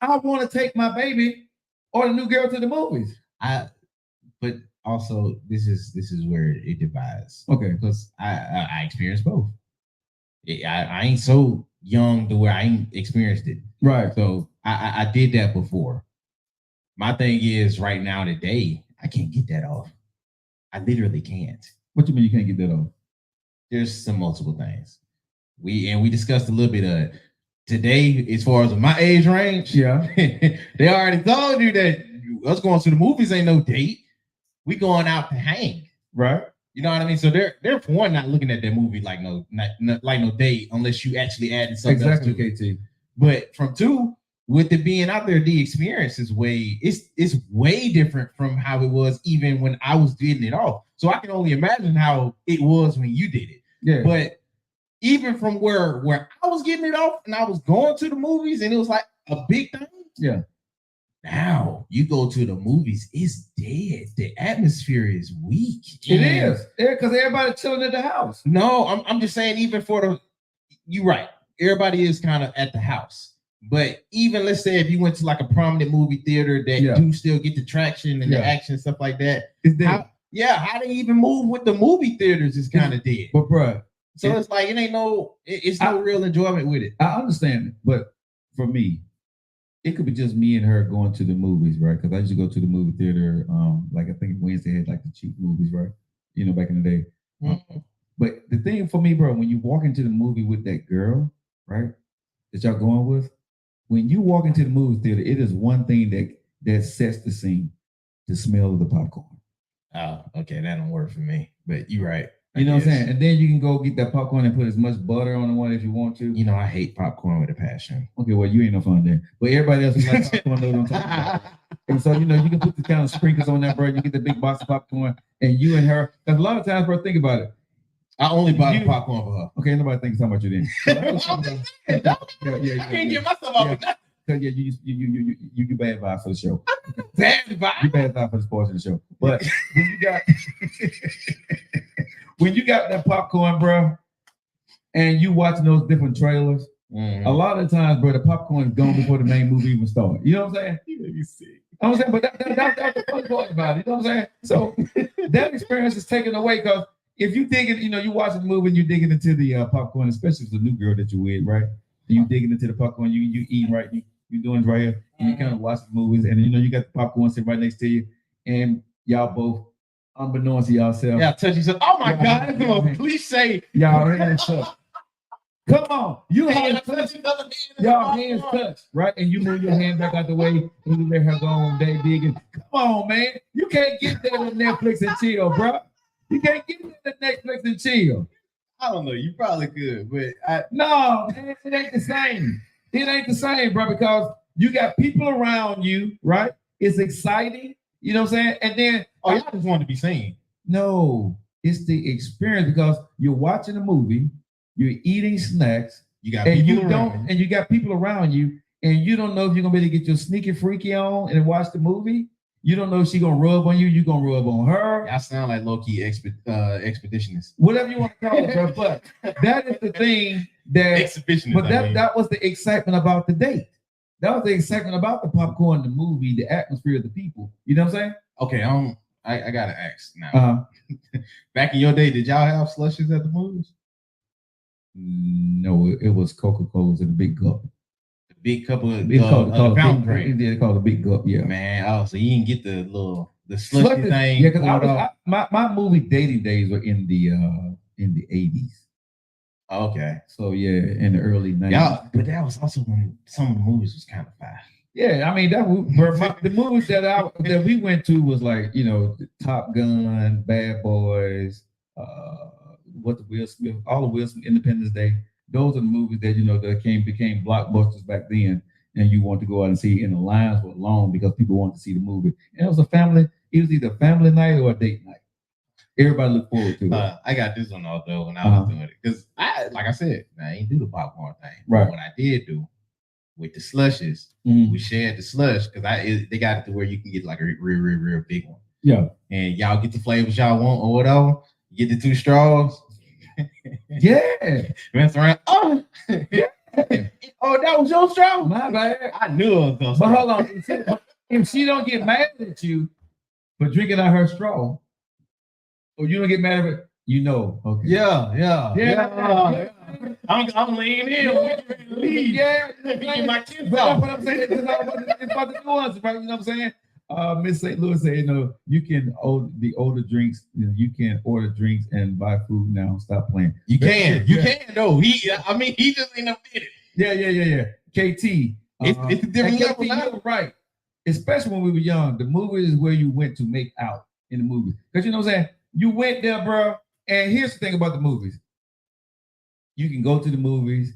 I want to take my baby or the new girl to the movies. But also, this is where it divides. Okay, because I experienced both. I ain't so young to where I ain't experienced it. Right. So I did that before. My thing is right now today, I can't get that off. I literally can't. What do you mean you can't get that off? There's some multiple things. We discussed a little bit of it. Today, as far as my age range, yeah, they already told you that us going to the movies ain't no date. We going out to hang, right? You know what I mean? So they're for one not looking at that movie like no date unless you actually added something else to it. KT. But from two, with it being out there, the experience is it's way different from how it was even when I was getting it off. So I can only imagine how it was when you did it. Yeah. But even from where I was getting it off and I was going to the movies and it was like a big thing. Yeah. Now you go to the movies, it's dead. The atmosphere is weak. It is. Yeah, because everybody's chilling at the house. No, I'm just saying, even you're right. Everybody is kind of at the house. But even let's say if you went to like a prominent movie theater that do still get the traction and the action and stuff like that. It's dead. How they even move with the movie theaters is kind of dead. But bro, so it's like it's no real enjoyment with it. I understand it, but for me, it could be just me and her going to the movies, right? Because I used to go to the movie theater. Like I think Wednesday had like the cheap movies, right? You know, back in the day. Mm-hmm. But the thing for me, bro, when you walk into the movie with that girl, right, that y'all going with, when you walk into the movie theater, it is one thing that sets the scene: the smell of the popcorn. Oh, okay, that don't work for me. But you're right. You know what I'm saying? And then you can go get that popcorn and put as much butter on the one if you want to. You know, I hate popcorn with a passion. Okay, well, you ain't no fun there. But everybody else who likes popcorn knows what I'm talking about. And so, you know, you can put the kind of sprinkles on that, bro. You get the big box of popcorn, and you and her. Because a lot of times, bro, think about it. I only buy the popcorn for her. Okay, nobody thinks talking about you then. I can't get myself off of that. Because you get bad vibes for the show. Bad vibe. You bad vibes for the sports of the show. But when you got that popcorn, bro, and you watching those different trailers, a lot of the times, bro, the popcorn is gone before the main movie even starts. You know what I'm saying? You see. I'm saying, but that's the fun part about it. You know what I'm saying? So that experience is taken away because if you digging, you know, you watching the movie and you're digging into the popcorn, especially if it's a new girl that you're with, right? And you digging into the popcorn, you eating right, you doing right here, and you kind of watch the movies, and you know you got the popcorn sitting right next to you, and y'all both, unbeknownst to yourself, touch yourself. Oh my God, that's the most cliche. Y'all hands touch. Come on, you hands touch. Y'all hands touch, right? And you move your hand back out the way, and you let her go on day digging. Come on, man, you can't get that on Netflix and chill, bro. You can't get that on Netflix and chill. I don't know. You probably could, but no, man, it ain't the same. It ain't the same, bro, because you got people around you, right? It's exciting, you know what I'm saying? And then y'all just want to be seen. No, it's the experience because you're watching a movie, you're eating snacks, you got people around you, and you don't know if you're gonna be able to get your sneaky freaky on and watch the movie. You don't know if she's gonna rub on you, you're gonna rub on her. I sound like low-key expeditionist. Whatever you want to call it, bro. But that is the thing that exhibitionist. But that was the excitement about the date. That was the excitement about the popcorn, the movie, the atmosphere of the people. You know what I'm saying? Okay, I gotta ask now. Back in your day, did y'all have slushes at the movies? No, it was Coca-Colas in a big cup. Big cup of fountain drink. They call it a big cup, yeah. Man, so you didn't get the slushy thing. Yeah, because my movie dating days were in the 80s. Okay. So yeah, in the early 90s. Yeah, but that was also when some of the movies was kind of fast. Yeah, I mean the movies that we went to was like, you know, Top Gun, Bad Boys, all the Will Smith, Independence Day. Those are the movies that, you know, that became blockbusters back then, and you want to go out and see, and the lines were long because people wanted to see the movie. And it was either a family night or a date night. Everybody looked forward to it. I got this one though when I was doing it. Because like I said, I ain't do the popcorn thing. Right. But what I did do with the slushes, we shared the slush because they got it to where you can get like a real big one. Yeah. And y'all get the flavors y'all want or whatever. You get the 2 straws. Yeah. Mess around. Oh, yeah. Oh, that was your straw? My bad. I knew it was gonna But hold on. If she don't get mad at you for drinking out her straw, or you don't get mad at her, you know. Okay. Yeah. I'm leaning in. Yeah. Get my kids But off. what I'm saying is about the nuance, right? You know what I'm saying? Miss St. Louis said, you know, you can order drinks. You know, you can order drinks and buy food now. Stop playing. You can though. He just ain't up did it. Yeah. KT. It's a different level now. You're right. Especially when we were young, the movie is where you went to make out in the movie. Because you know what I'm saying? You went there, bro. And here's the thing about the movies. You can go to the movies,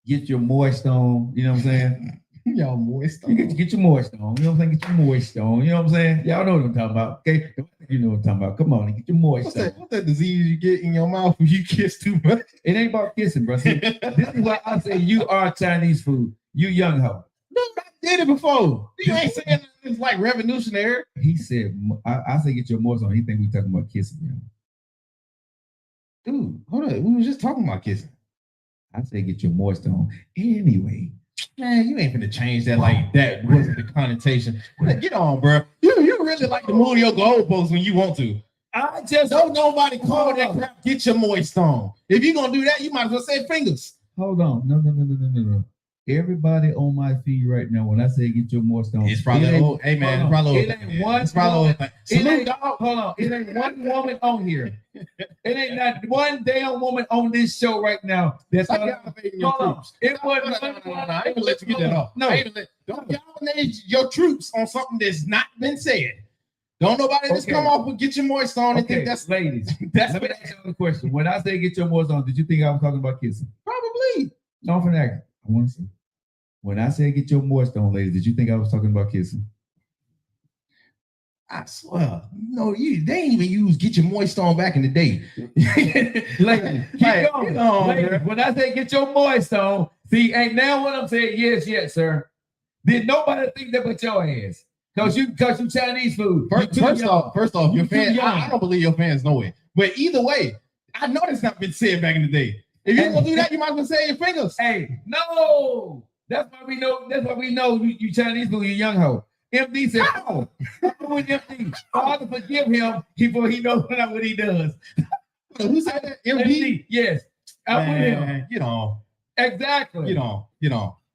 get your moist on. You know what I'm saying? Y'all moist on. You get your moist on. You know what I'm saying? Get your moist on. You know what I'm saying? Y'all know what I'm talking about. Okay? You know what I'm talking about. Come on, get your moist on. What's that disease you get in your mouth when you kiss too much? It ain't about kissing, bro. See, this is why I say you are Chinese food. You young hoe. No, I did it before. You ain't saying it's like revolutionary. He said, I say get your moist on. He think we talking about kissing, man. Dude, hold on. We was just talking about kissing. I say get your moist on. Anyway. Man, you ain't finna change that like that. What's the connotation? Get on, bro. You really like to move your goalposts when you want to. I just don't nobody call that crap. Get your moist on. If you gonna do that, you might as well say fingers. Hold on. No. everybody on my feed right now, when I say get your moist on, It's probably old. Hey man, it's probably old. It ain't one. It's probably old. Hold on. It ain't one woman on here. It ain't not one damn woman on this show right now. That's Stop all. elevating your troops. It wasn't. No, I ain't gonna let you get that off. No. Don't y'all name your troops on something that's not been said. Don't nobody just come off with get your moist on and think that's ladies. that's Let me ask you a question. When I say get your moist on, did you think I was talking about kissing? probably. No, I'm finna ask. I want to see. When I say get your moist on, ladies, did you think I was talking about kissing? I swear, no, they ain't even use get your moist on back in the day. Ladies, keep going. Ladies, when I say get your moist on, see, ain't now what I'm saying, yes, sir. Did nobody think that but your ass? Cause you Chinese food. First off, your fans, I don't believe your fans know it. But either way, I know that's not been said back in the day. If you gonna do that, you might as well say your fingers. Hey, no. That's why we know you Chinese food, you young hoe. MD said, "Oh, I'm with MD. Father forgive him before he knows what he does." Who said that? MD? Yes, I'm with him. You know exactly. You know.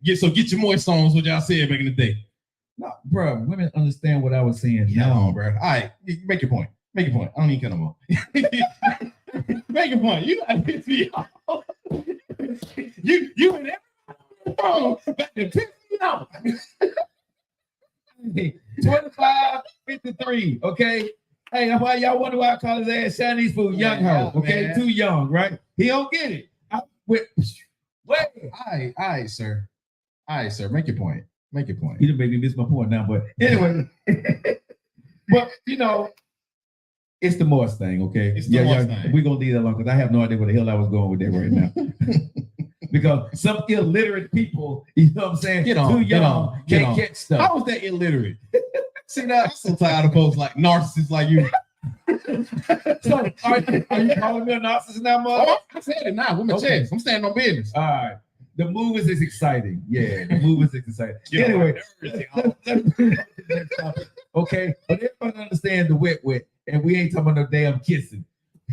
Get your moist on is what y'all said back in the day. No, bro, women understand what I was saying. Yeah, now, bro. All right, make your point. Make your point. I don't need to no more. Make your point. You gotta piss me off. You and everyone back to piss me off. 25-53, okay? Hey, that's why y'all wonder why I call his ass Chinese food, young hoe, okay? Man. Too young, right? He don't get it. Wait. All right, sir. Make your point. Make your point. You done made me miss my point now, but anyway. But, it's the Morse thing, okay? It's the Morse thing. We're going to leave that alone because I have no idea where the hell I was going with that right now. Because some illiterate people, you know what I'm saying, too young, can't catch stuff. How was that illiterate? See, that I'm so tired of folks like narcissists like you. So, are you calling me a narcissist now, mother? Oh, I said it now with my chest. I'm standing on business. All right. The movies is exciting. Yeah, the movies is exciting. Anyway, okay, but everybody understand the wet, and we ain't talking about no damn kissing.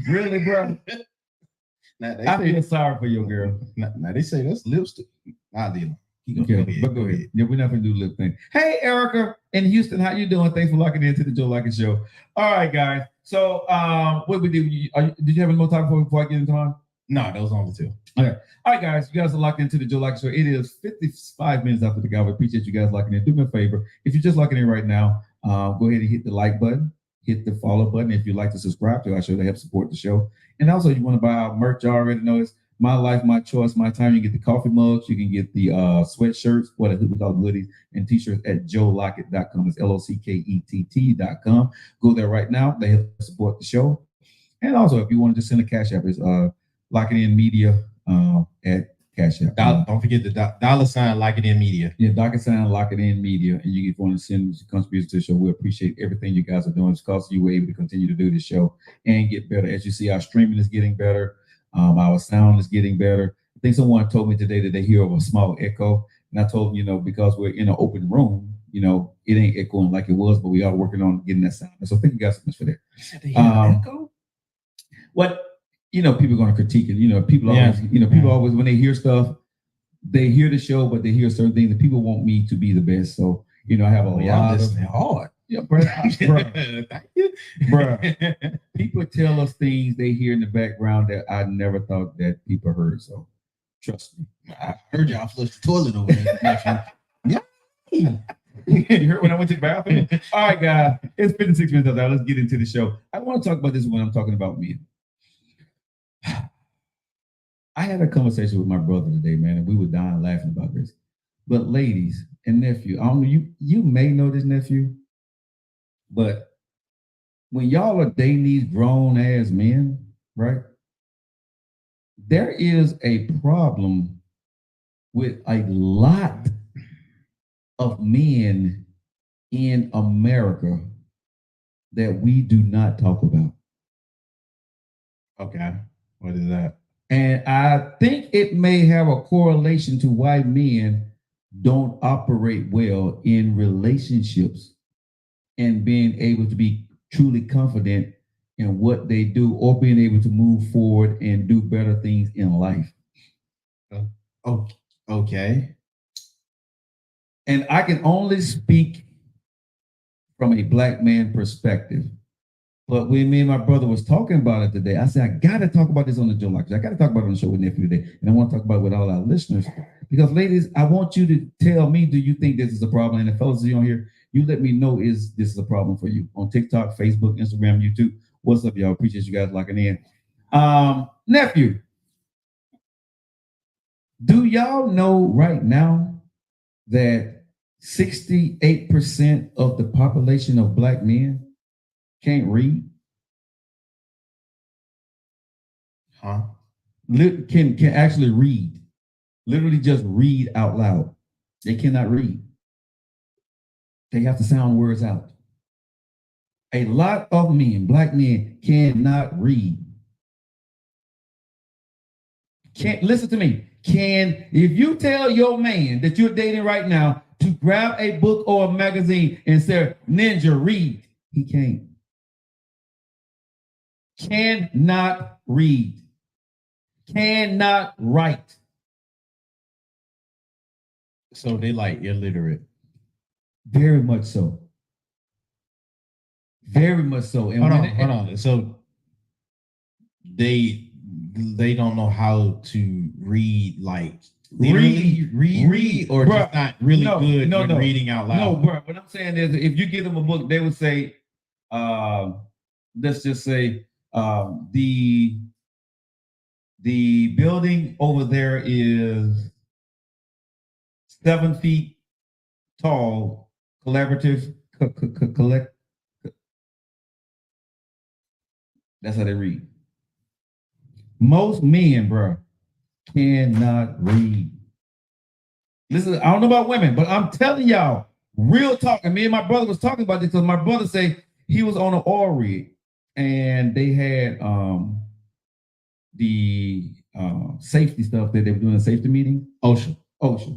Really, bro? I feel sorry for your girl. Now they say that's lipstick. I'll deal. Okay, but go ahead. Yeah, we're not gonna do lip thing. Hey, Erica in Houston, how you doing? Thanks for locking into the Joe Lockett Show. All right, guys. So, what we did? Did you have any more time before I get into mine? No, those are the two. Okay. All right, guys. You guys are locked into the Joe Lockett Show. It is 55 minutes after the hour. We appreciate you guys locking in. Do me a favor. If you're just locking in right now, go ahead and hit the like button, hit the follow button. If you'd like to subscribe to our show to help support the show. And also, you want to buy our merch, you already know it's My Life, My Choice, My Time. You get the coffee mugs. You can get the sweatshirts, what we call hoodies, and t-shirts at joelockett.com. It's LOCKETT.com. Go there right now. They help support the show. And also, if you want to just send a cash app, it's Lock It In Media at Cash App. Don't forget the $ Lock It In Media. Yeah, $ Lock It In Media. And you want to send contributions to the show. We appreciate everything you guys are doing. It's because you were able to continue to do this show and get better. As you see, our streaming is getting better. Our sound is getting better. I think someone told me today that they hear a small echo. And I told them, because we're in an open room, it ain't echoing like it was, but we are working on getting that sound. So thank you guys so much for that. Echo? What? People are going to critique it. People always, people always, when they hear stuff, they hear the show, but they hear certain things. And people want me to be the best. So, I have a lot of hard. Yeah, bro. People tell us things they hear in the background that I never thought that people heard. So, trust me. I heard y'all flush the toilet over there. Yeah. You heard when I went to the bathroom? All right, guys. It's 56 minutes now. Let's get into the show. I want to talk about this when I'm talking about men. I had a conversation with my brother today, man, and we were dying laughing about this. But ladies and nephew, I don't know, you may know this, nephew, but when y'all are dating these grown ass men, right? There is a problem with a lot of men in America that we do not talk about. Okay. What is that? And I think it may have a correlation to why men don't operate well in relationships and being able to be truly confident in what they do or being able to move forward and do better things in life. Okay. And I can only speak from a black man perspective. But when me and my brother was talking about it today, I said, I got to talk about this on the Joe Lockett Show. I got to talk about it on the show with Nephew today. And I want to talk about it with all our listeners. Because, ladies, I want you to tell me, do you think this is a problem? And the fellas you on here, you let me know is this is a problem for you on TikTok, Facebook, Instagram, YouTube. What's up, y'all? Appreciate you guys locking in. Nephew, do y'all know right now that 68% of the population of black men can't read? Huh? Can actually read. Literally just read out loud. They cannot read. They have to sound words out. A lot of men, black men, cannot read. Can't listen to me. If you tell your man that you're dating right now to grab a book or a magazine and say, Ninja, read, he can't. Cannot read. Cannot write. So they like illiterate. Very much so. Very much so. And hold on. So they don't know how to read, like read, or bruh, just not really good at reading out loud. No, bro. What I'm saying is, if you give them a book, they would say, let's just say, the building over there is 7 feet tall, collaborative, collect. That's how they read. Most men, bro, cannot read. Listen, I don't know about women, but I'm telling y'all, real talk. And me and my brother was talking about this because my brother say he was on an oil rig and they had the safety stuff that they were doing a safety meeting. OSHA,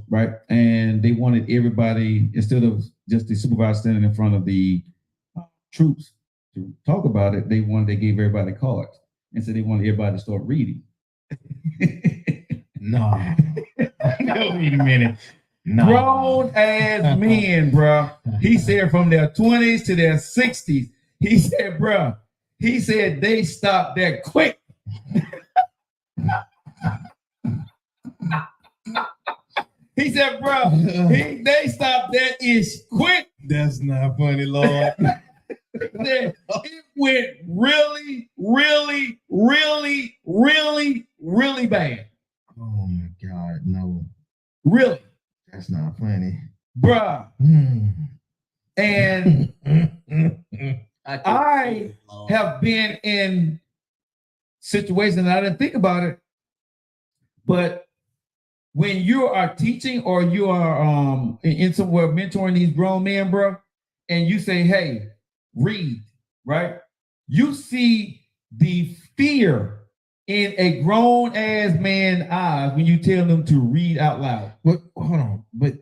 right? And they wanted everybody, instead of just the supervisor standing in front of the troops to talk about it, they gave everybody cards. And so they wanted everybody to start reading. No. Wait a minute. No. Grown ass men, bro. He said from their 20s to their 60s. He said, bro, they stopped that quick. He said, bro, they stopped that ish quick. That's not funny, Lord. It went really, really, really, really, really bad. Oh my God, no. Really? That's not funny. Bruh. And I have been in situations, and I didn't think about it, but when you are teaching or you are in somewhere mentoring these grown men, bro, and you say, hey, read, right? You see the fear in a grown ass man's eyes when you tell them to read out loud. But hold on, but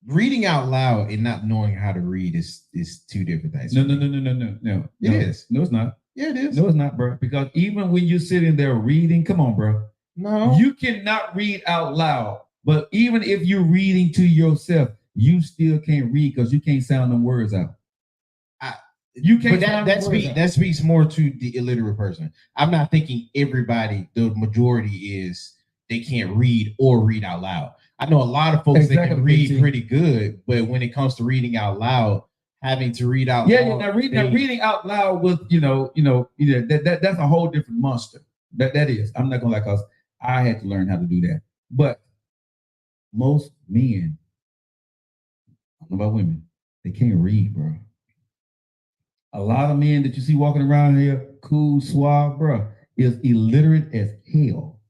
reading out loud and not knowing how to read is two different things. No. It is. No, it's not. Yeah, it is. No, it's not, bro. Because even when you're sitting there reading, come on, bro. No. You cannot read out loud. But even if you're reading to yourself, you still can't read because you can't sound them words out. You can't. But that speaks more to the illiterate person. I'm not thinking everybody. The majority is they can't read or read out loud. I know a lot of folks that can read pretty good, but when it comes to reading out loud, having to read out loud, now reading out loud with that's a whole different monster. That is. I'm not gonna lie, cause I had to learn how to do that. But most men, I don't know about women, they can't read, bro. A lot of men that you see walking around here, cool, suave, bro, is illiterate as hell.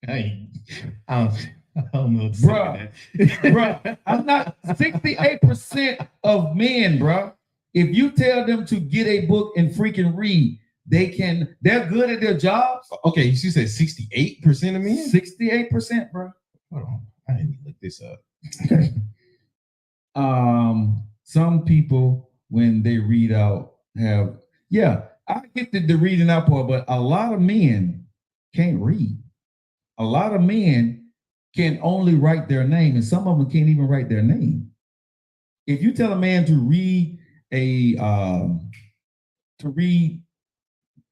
I don't know. Bruh, I'm not 68% of men, bruh. If you tell them to get a book and freaking read, they're good at their jobs. Okay, you said 68% of men? 68%, bro. Hold on. I didn't look this up. Some people, when they read out, I get the reading out part, but a lot of men can't read. A lot of men can only write their name, and some of them can't even write their name. If you tell a man to read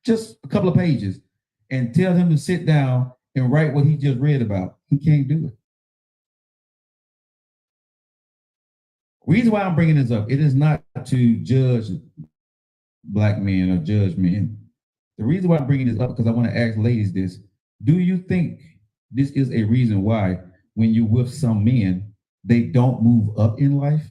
just a couple of pages and tell him to sit down and write what he just read about, he can't do it. Reason why I'm bringing this up, it is not to judge black men or judge men. The reason why I'm bringing this up because I want to ask ladies this: do you think this is a reason why when you're with some men, they don't move up in life?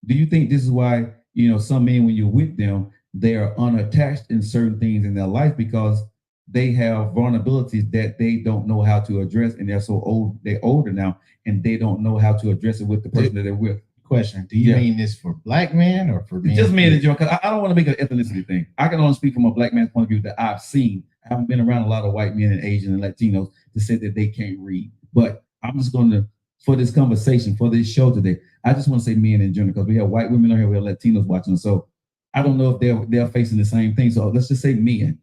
Do you think this is why, some men, when you're with them, they are unattached in certain things in their life because they have vulnerabilities that they don't know how to address, and they're so old, they're older now, and they don't know how to address it with the person that they're with? Question: do you mean this for black men or for men? Just men in general? Because I don't want to make an ethnicity thing. I can only speak from a black man's point of view that I've seen. I haven't been around a lot of white men and Asian and Latinos to say that they can't read. But I'm just going to, for this conversation, for this show today, I just want to say men in general, because we have white women on here, we have Latinos watching. So I don't know if they're facing the same thing. So let's just say men.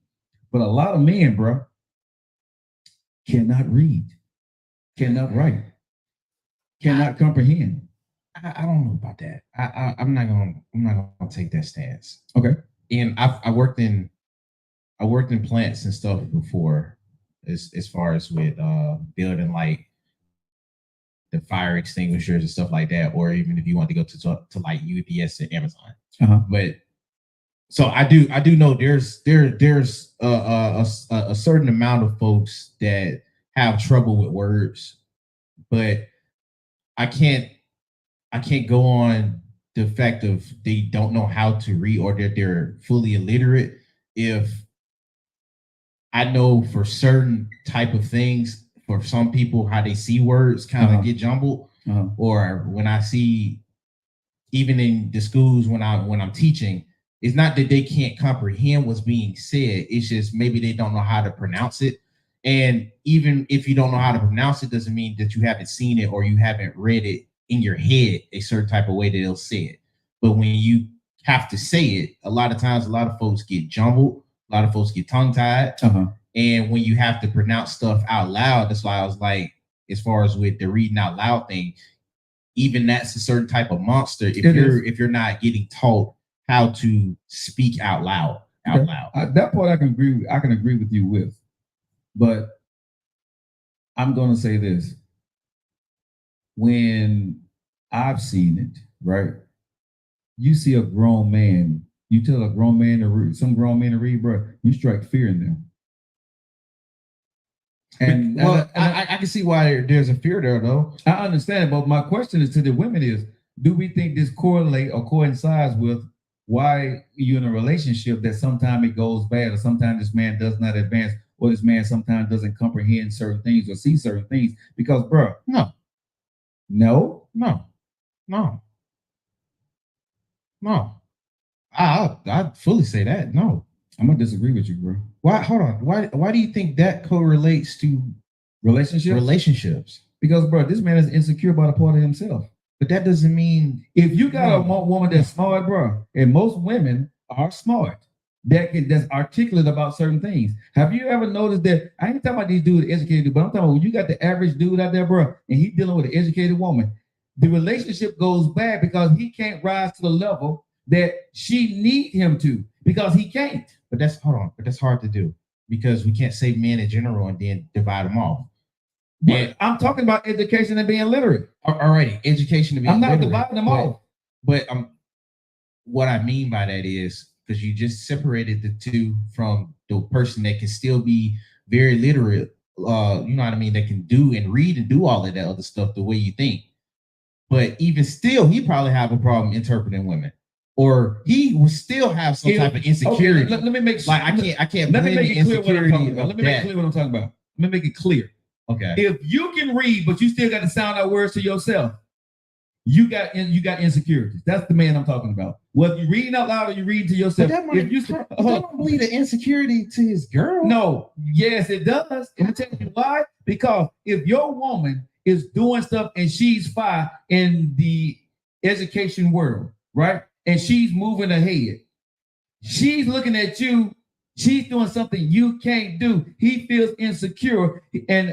But a lot of men, bro, cannot read, cannot write, cannot comprehend. I don't know about that. I'm not gonna take that stance. Okay. And I worked in plants and stuff before, as far as with building like the fire extinguishers and stuff like that, or even if you want to go to like UPS and Amazon. But so I do know there's a certain amount of folks that have trouble with words, but I can't go on the fact of they don't know how to read or that they're fully illiterate if I know for certain type of things, for some people, how they see words kind of get jumbled, or when I see, even in the schools when I'm teaching, it's not that they can't comprehend what's being said. It's just maybe they don't know how to pronounce it. And even if you don't know how to pronounce it, doesn't mean that you haven't seen it or you haven't read it in your head a certain type of way that they'll say it. But when you have to say it, a lot of times, a lot of folks get jumbled. A lot of folks get tongue-tied. And when you have to pronounce stuff out loud, that's why I was like, as far as with the reading out loud thing, even that's a certain type of monster if you're not getting taught how to speak out loud. That part I can agree with you with. But I'm gonna say this. When I've seen it, right? You see a grown man, you tell a grown man to read, some grown man to read, bro, you strike fear in them. And I can see why there's a fear there, though. I understand, but my question is to the women is, do we think this correlate or coincides with why you're in a relationship that sometimes it goes bad, or sometimes this man does not advance, or this man sometimes doesn't comprehend certain things or see certain things? Because, bro, No. I'd fully say that. No. I'm gonna disagree with you, bro. Why? Hold on. Why do you think that correlates to relationships? Because, bro, this man is insecure about a part of himself. But that doesn't mean if you got a woman that's smart, bro, and most women are smart, that's articulate about certain things. Have you ever noticed that? I ain't talking about these dudes educated, but I'm talking about when you got the average dude out there, bro, and he's dealing with an educated woman, the relationship goes bad because he can't rise to the level that she need him to, because he can't. But that's hard to do, because we can't say men in general and then divide them off. But I'm talking about education and being literate. Alrighty, education and being literate. I'm not dividing them off. But what I mean by that is, because you just separated the two from the person that can still be very literate, you know what I mean, that can do and read and do all of that other stuff the way you think. But even still, he probably have a problem interpreting women, or he will still have some type of insecurity. Okay, let me make like I can't. Let me make it clear what I'm talking about. Let me make clear what I'm talking about. Let me make it clear. Okay. If you can read, but you still got to sound out words to yourself, you got insecurities. That's the man I'm talking about. Whether you reading out loud or you reading to yourself. But that don't believe the insecurity to his girl. No, yes, it does. I'm gonna tell you why. Because if your woman is doing stuff and she's fine in the education world, right? And she's moving ahead, she's looking at you She's doing something you can't do. He feels insecure and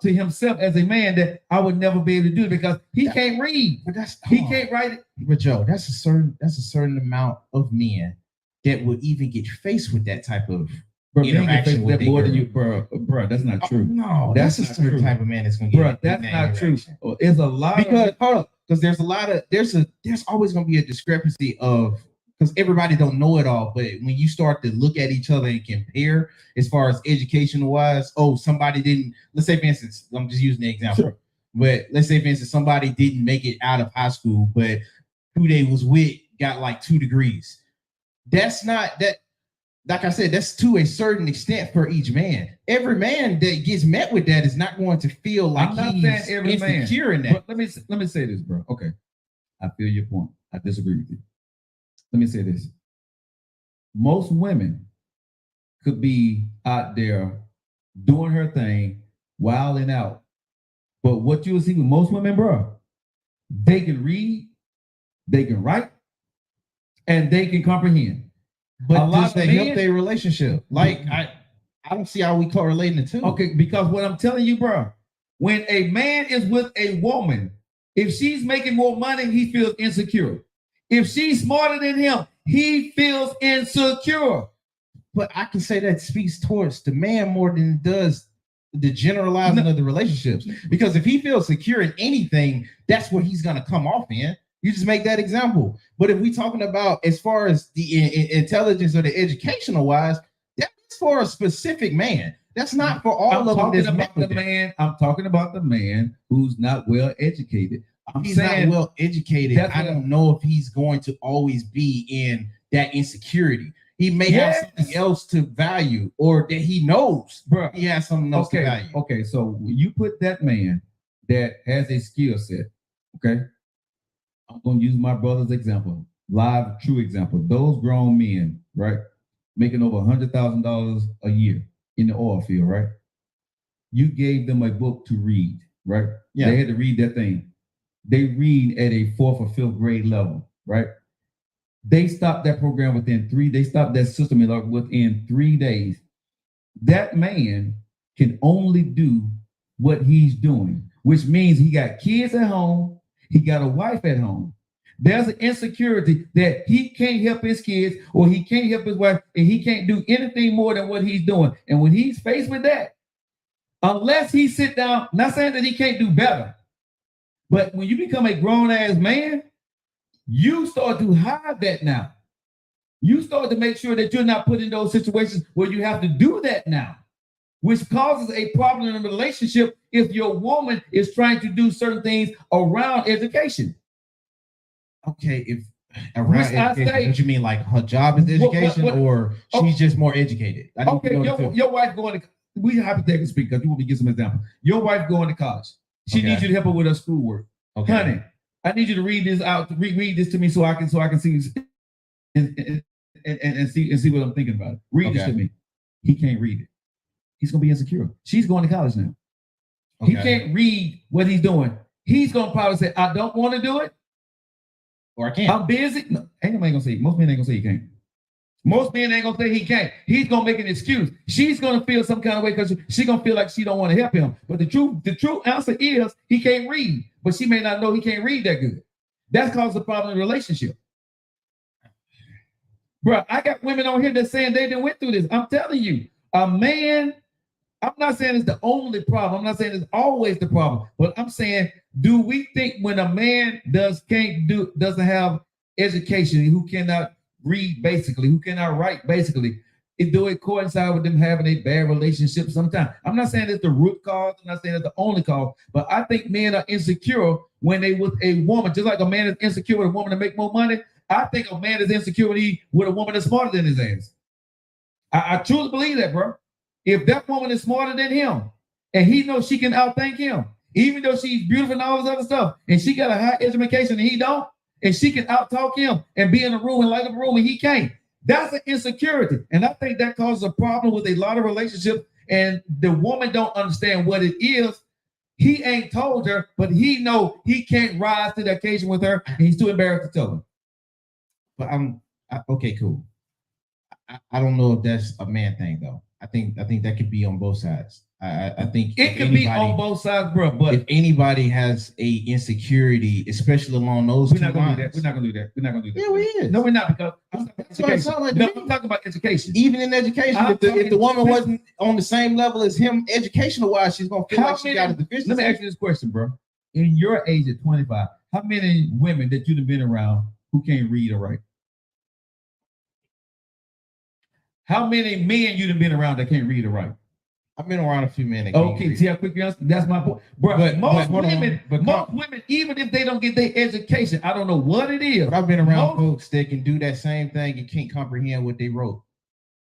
to himself as a man that I would never be able to do it because he can't read. But He can't write it. But Joe, that's a certain amount of men that will even get faced with that type of interaction with more than you, bro. That's not true. No, That's that's a not certain true. type of man that's gonna get. Bro, that's not true. It's a lot Because hold up, because there's a lot of there's always gonna be a discrepancy of because everybody don't know it all, but when you start to look at each other and compare as far as educational wise, somebody didn't, let's say for instance, I'm just using the example, Sure. but let's say for instance, somebody didn't make it out of high school, but who they was with got like 2 degrees. That's not that, like I said, that's to a certain extent for each man. Every man that gets met with that is not going to feel like I'm not he's saying every insecure in man. that. But let me say this, bro. Okay. I feel your point. I disagree with you. Let me say this. Most women could be out there doing her thing, wilding out. But what you will see with most women, bro, they can read, they can write, and they can comprehend. But a lot does of that men- help their relationship? Like I don't see how we correlating the two. Okay, because what I'm telling you, bro, when a man is with a woman, if she's making more money, he feels insecure. If she's smarter than him, he feels insecure. But I can say that speaks towards the man more than it does the generalizing of the relationships. Because if he feels secure in anything, that's what he's gonna come off in. You just make that example. But if we talking about as far as the intelligence or the educational wise, that's for a specific man. That's not for all I'm of them. talking That's about the man. I'm talking about the man who's not well educated. He's not well educated. I don't know if he's going to always be in that insecurity. He may have something else to value, or that he knows, bro. He has something else to value. Okay, so you put that man that has a skill set. Okay, I'm going to use my brother's example, live, true example. Those grown men, right, making over $100,000 a year in the oil field, right? You gave them a book to read, right? Yeah. They had to read that thing. They read at a 4th or 5th grade level, right? They stopped that program they stopped that system within 3 days. That man can only do what he's doing, which means he got kids at home, he got a wife at home. There's an insecurity that he can't help his kids or he can't help his wife and he can't do anything more than what he's doing. And when he's faced with that, unless he sit down, not saying that he can't do better, but when you become a grown-ass man, you start to hide that now. You start to make sure that you're not put in those situations where you have to do that now, which causes a problem in a relationship if your woman is trying to do certain things around education. Okay, if around education, what you mean, like her job is education, or she's just more educated? Your wife going to, we hypothetically speak, because you want me to give some example. Your wife going to college. She needs you to help her with her schoolwork. Okay. Honey, I need you to read this out, read this to me so I can see and see what I'm thinking about it. Read this to me. He can't read it. He's gonna be insecure. She's going to college now. Okay. He can't read what he's doing. He's gonna probably say, I don't want to do it, or I can't. I'm busy. No, ain't nobody gonna say. Most men ain't gonna say he can't. Most men ain't gonna say he can't. He's gonna make an excuse. She's gonna feel some kind of way because she's gonna feel like she don't want to help him. But the true answer is he can't read. But she may not know he can't read that good. That's caused a problem in the relationship. Bro, I got women on here that saying they didn't went through this. I'm telling you, a man, I'm not saying it's the only problem. I'm not saying it's always the problem. But I'm saying, do we think when a man doesn't have education, who cannot read basically, who cannot write basically, do it coincide with them having a bad relationship sometimes? I'm not saying it's the root cause. I'm not saying it's the only cause. But I think men are insecure when they with a woman, just like a man is insecure with a woman to make more money. I think a man is insecure with a woman that's smarter than his ass. I truly believe that, bro. If that woman is smarter than him and he knows she can outthink him, even though she's beautiful and all this other stuff, and she got a high education and he don't, and she can outtalk him and be in a room and light up a room and he can't, that's an insecurity. And I think that causes a problem with a lot of relationships, and the woman don't understand what it is. He ain't told her, but he know he can't rise to the occasion with her, and he's too embarrassed to tell her. But okay, cool. I don't know if that's a man thing though. I think that could be on both sides. I think it could be on both sides, bro. But if anybody has a insecurity, especially along those we're two not gonna lines, do that. We're not gonna do that. We're not gonna do that. Yeah, we is. No, we're not, because That's what it sounds like to no, me. I'm talking about education. Even in education, if the woman wasn't on the same level as him educational wise, she's gonna feel like she got a deficiency. Let me ask you this question, bro. In your age at 25, how many women that you've been around who can't read or write? How many men you've been around that can't read or write? I've been around a few men. Okay, see how quick you answer? That's my point, bro. Most women, even if they don't get their education, I don't know what it is. But I've been around folks that can do that same thing and can't comprehend what they wrote.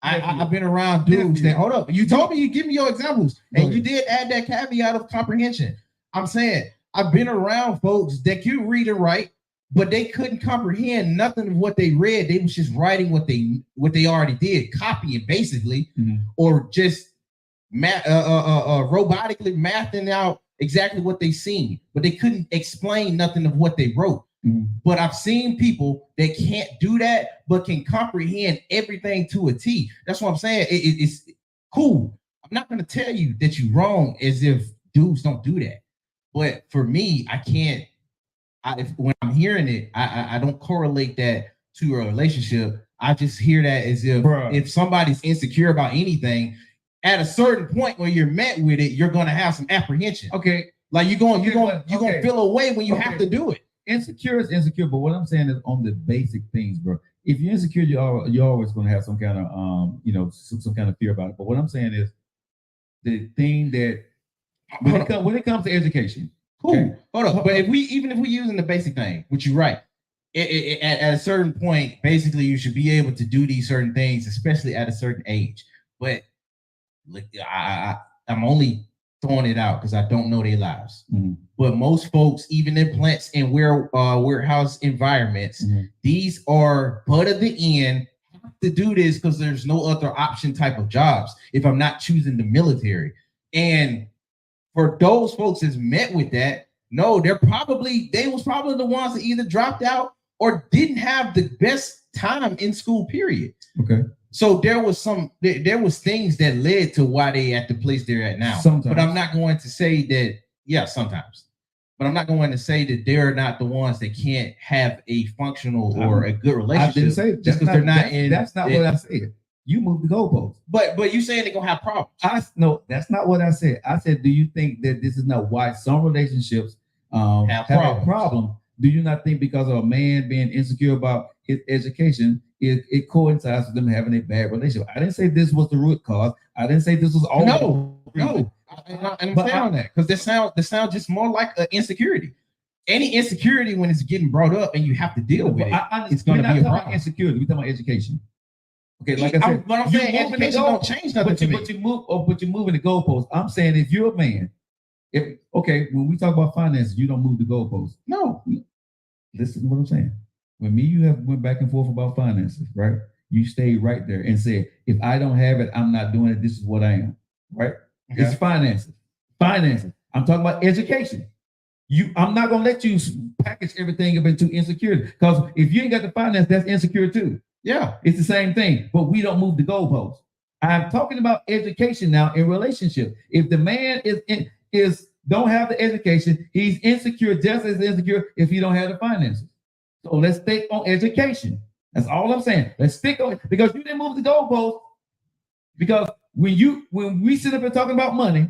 I've been around dudes that, hold up, you told me, you give me your examples, and you did add that caveat of comprehension. I'm saying I've been around folks that can read and write, but they couldn't comprehend nothing of what they read. They was just writing what they already did, copying basically, or just robotically mathing out exactly what they seen, but they couldn't explain nothing of what they wrote. But I've seen people that can't do that, but can comprehend everything to a T. That's what I'm saying. It's cool. I'm not going to tell you that you're wrong as if dudes don't do that. But for me, I can't. When I'm hearing it, I don't correlate that to a relationship. I just hear that as if somebody's insecure about anything, at a certain point when you're met with it, you're going to have some apprehension. Okay, like you're going to feel away when you have to do it. Insecure is insecure, but what I'm saying is on the basic things, bro. If you're insecure, you're always going to have some kind of some kind of fear about it. But what I'm saying is the thing that when it comes to education, cool. Okay. Hold up, but if we using the basic thing, which you're right, at a certain point, basically you should be able to do these certain things, especially at a certain age. But look, I'm only throwing it out because I don't know their lives. But most folks, even in plants and warehouse environments, these are butt of the end. Have to do this because there's no other option type of jobs if I'm not choosing the military. And for those folks that's met with that, no, they was probably the ones that either dropped out or didn't have the best time in school, period. Okay. So there was things that led to why they at the place they're at now. Sometimes. But I'm not going to say that, sometimes. But I'm not going to say that they're not the ones that can't have a functional or a good relationship. I didn't say that. Just because they're not in. That's not what I said. You moved the goalposts. But you saying they're gonna have problems. No, that's not what I said. I said, do you think that this is not why some relationships have a problem? Do you not think because of a man being insecure about his education, it coincides with them having a bad relationship? I didn't say this was the root cause. I didn't say this was all. No. I'm saying on that because this sound just more like an insecurity. Any insecurity when it's getting brought up and you have to deal with it, it's going to be a problem. Insecurity. We're talking about education. Okay, like I said, but I'm saying education don't change nothing to me. But you're moving the goalposts. I'm saying if you're a man, when we talk about finances, you don't move the goalposts. No. Listen to what I'm saying. When you have went back and forth about finances, right? You stayed right there and said, if I don't have it, I'm not doing it. This is what I am, right? Okay. It's finances. I'm talking about education. I'm not gonna let you package everything up into insecurity because if you ain't got the finance, that's insecure too. Yeah, it's the same thing, but we don't move the goalposts. I'm talking about education now in relationship. If the man don't have the education, he's insecure just as insecure if he don't have the finances. So let's stick on education. That's all I'm saying. Let's stick on it because you didn't move the goalposts. Because when we sit up and talking about money,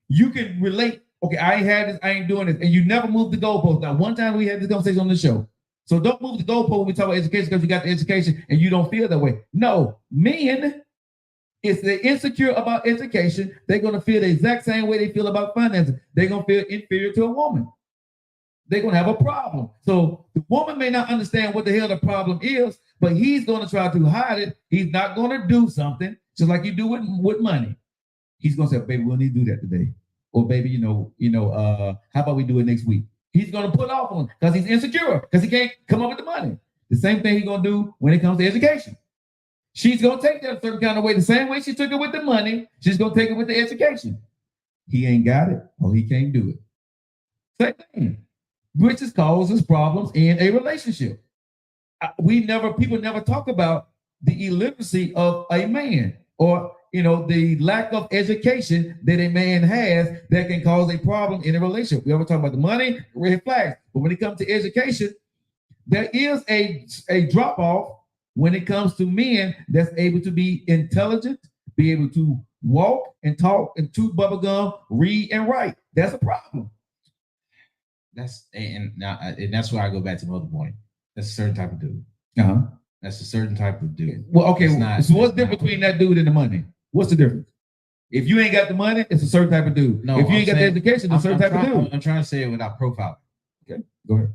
you can relate. Okay, I ain't had this, I ain't doing this, and you never moved the goalposts. Now, one time we had this conversation on the show. So don't move the goalpost when we talk about education because you got the education and you don't feel that way. No, men, if they're insecure about education, they're going to feel the exact same way they feel about finances. They're going to feel inferior to a woman. They're going to have a problem. So the woman may not understand what the hell the problem is, but he's going to try to hide it. He's not going to do something just like you do with money. He's going to say, baby, we'll need to do that today. Or baby, how about we do it next week? He's going to put off on because he's insecure because he can't come up with the money. The same thing he's going to do when it comes to education. She's going to take that a certain kind of way. The same way she took it with the money, she's going to take it with the education. He ain't got it or he can't do it. Same thing, which causes problems in a relationship. People never talk about the illiteracy of a man, or the lack of education that a man has that can cause a problem in a relationship. We always talk about the money, red flags, but when it comes to education, there is a drop off when it comes to men that's able to be intelligent, be able to walk and talk and chew bubble gum, read and write. That's a problem. That's where I go back to my other point. That's a certain type of dude. Uh-huh. That's a certain type of dude. Well, okay. So what's the difference between that dude and the money? What's the difference? If you ain't got the money, it's a certain type of dude. No, if you ain't got the education, it's a certain type of dude. I'm trying to say it without profiling. Okay, go ahead.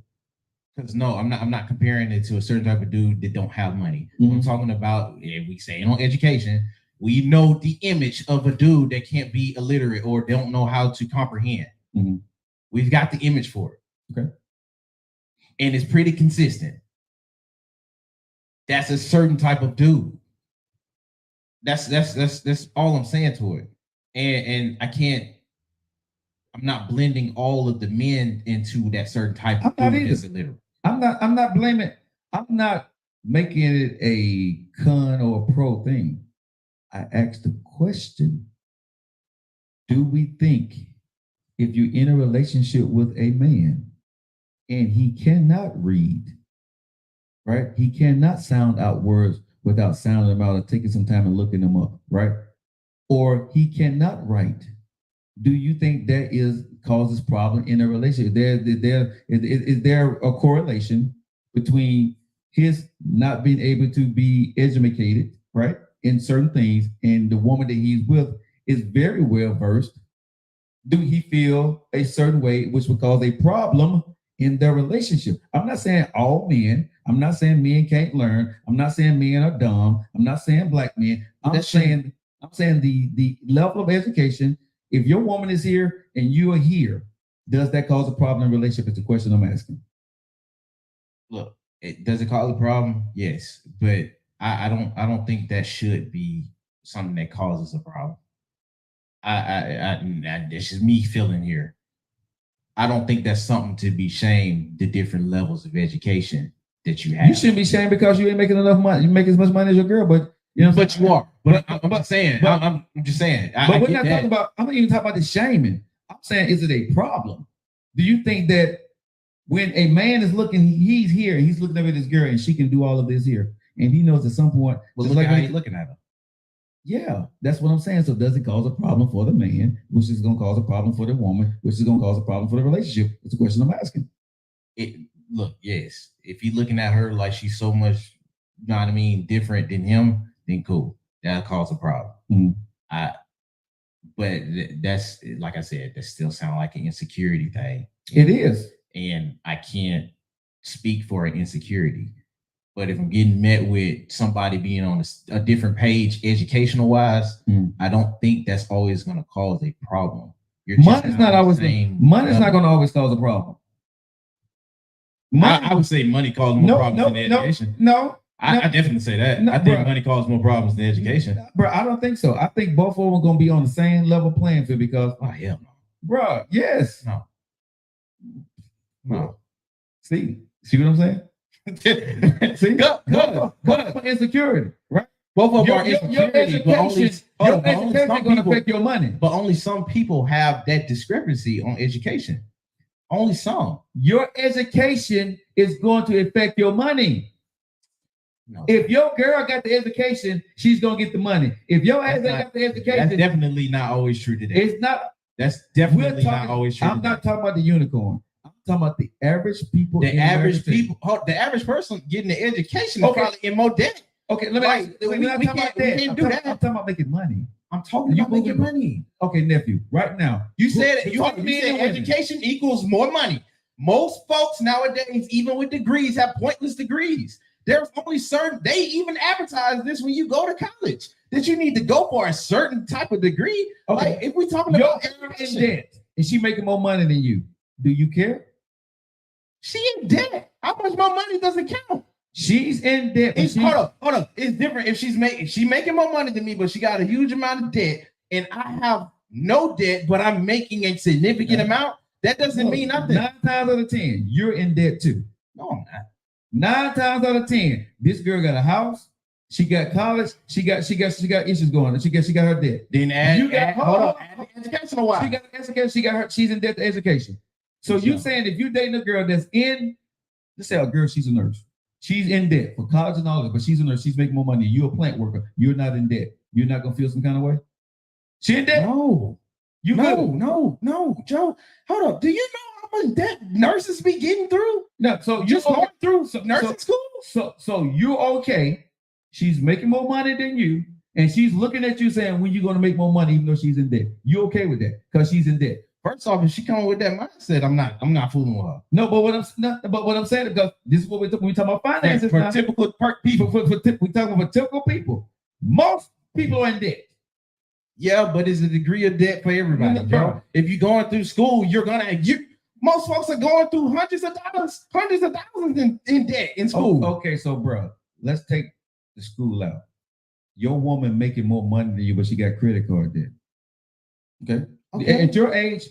Because no, I'm not comparing it to a certain type of dude that don't have money. I'm talking about, if we say on education, we know the image of a dude that can't be illiterate or don't know how to comprehend. We've got the image for it. Okay. And it's pretty consistent. That's a certain type of dude. That's all I'm saying to it. And I'm not blending all of the men into that certain type of dude that's illiterate. I'm not blaming, I'm not making it a con or a pro thing. I asked the question, do we think if you're in a relationship with a man and he cannot read, right? He cannot sound out words without sounding them out or taking some time and looking them up, right? Or he cannot write. Do you think that causes problem in a relationship? Is there a correlation between his not being able to be educated, right, in certain things, and the woman that he's with is very well versed? Do he feel a certain way which would cause a problem in their relationship? I'm not saying all men. I'm not saying men can't learn. I'm not saying men are dumb. I'm not saying black men. I'm saying the level of education. If your woman is here and you are here, does that cause a problem in a relationship? It's the question I'm asking. Look, does it cause a problem? Yes, but I don't think that should be something that causes a problem. This is me feeling here. I don't think that's something to be shamed. The different levels of education that you have. You shouldn't be shamed because you ain't making enough money. You make as much money as your girl, but you are. But I'm just saying. I'm just saying. But we're not talking about. I'm not even talking about the shaming. I'm saying, is it a problem? Do you think that when a man is looking, he's here and he's looking up at his girl and she can do all of this here, and he knows at some point. Well, look at how he's looking at her. Yeah, that's what I'm saying. So does it cause a problem for the man, which is going to cause a problem for the woman, which is going to cause a problem for the relationship? It's a question I'm asking. Look, yes. If you're looking at her like she's so much, you know what I mean, different than him, then cool. That'll cause a problem. But that's, like I said, that still sounds like an insecurity thing. It is. And I can't speak for an insecurity. But if I'm getting met with somebody being on a different page, educational wise, I don't think that's always going to cause a problem. Money's not always money's not going to always cause a problem. I would say money causes more problems than education. I definitely say that. I think money causes more problems than education. Bro, I don't think so. I think both of them are going to be on the same level playing field because, hell no. Bro, yes. No. See what I'm saying? See, but insecurity, right? Both of them are insecurity, but only going to affect your money. But only some people have that discrepancy on education. Only some. Your education is going to affect your money. No. If your girl got the education, she's gonna get the money. If your ass ain't got the education, that's definitely not always true today. It's not. That's definitely not always true. I'm not talking about the unicorn. I'm talking about the average people. The average person getting the education is probably in more debt. Okay, let me ask you. We can't do that. I'm talking about making money. I'm talking about making money. Okay, nephew. Right now, you said education equals more money. Most folks nowadays, even with degrees, have pointless degrees. There's only certain, they even advertise this when you go to college, that you need to go for a certain type of degree. Okay. Like, if we're talking about in debt and she making more money than you, do you care? She in debt. How much more money does it count? She's in debt. Hold up. It's different if she's making more money than me, but she got a huge amount of debt, and I have no debt, but I'm making a significant amount. That doesn't mean nothing. 9 times out of 10, you're in debt too. No, I'm not. 9 times out of 10, this girl got a house, She got college. She got issues going on. She got her debt. Then add the educational wise. She got education. She's in debt to education. So you saying if you dating a girl that's in, let's say a girl, she's a nurse. She's in debt for college and all that, but she's a nurse. She's making more money. You're a plant worker. You're not in debt. You're not gonna feel some kind of way. She in debt? No. No, Joe. Hold up. Do you know how much debt nurses be getting through? No. So you're Just going through nursing school. So you're okay. She's making more money than you, and she's looking at you saying, when you going to make more money, even though she's in debt. You okay with that? Because she's in debt. First off, if she coming with that mindset, I'm not fooling with her. No, but what I'm saying, because this is what we talk about finances. For typical people, we talking about typical people. Most people are in debt. Yeah, but it's a degree of debt for everybody, Joe. If you're going through school, most folks are going through hundreds of thousands in debt in school. Okay, so bro, let's take the school out. Your woman making more money than you, but she got credit card debt. Okay. At your age,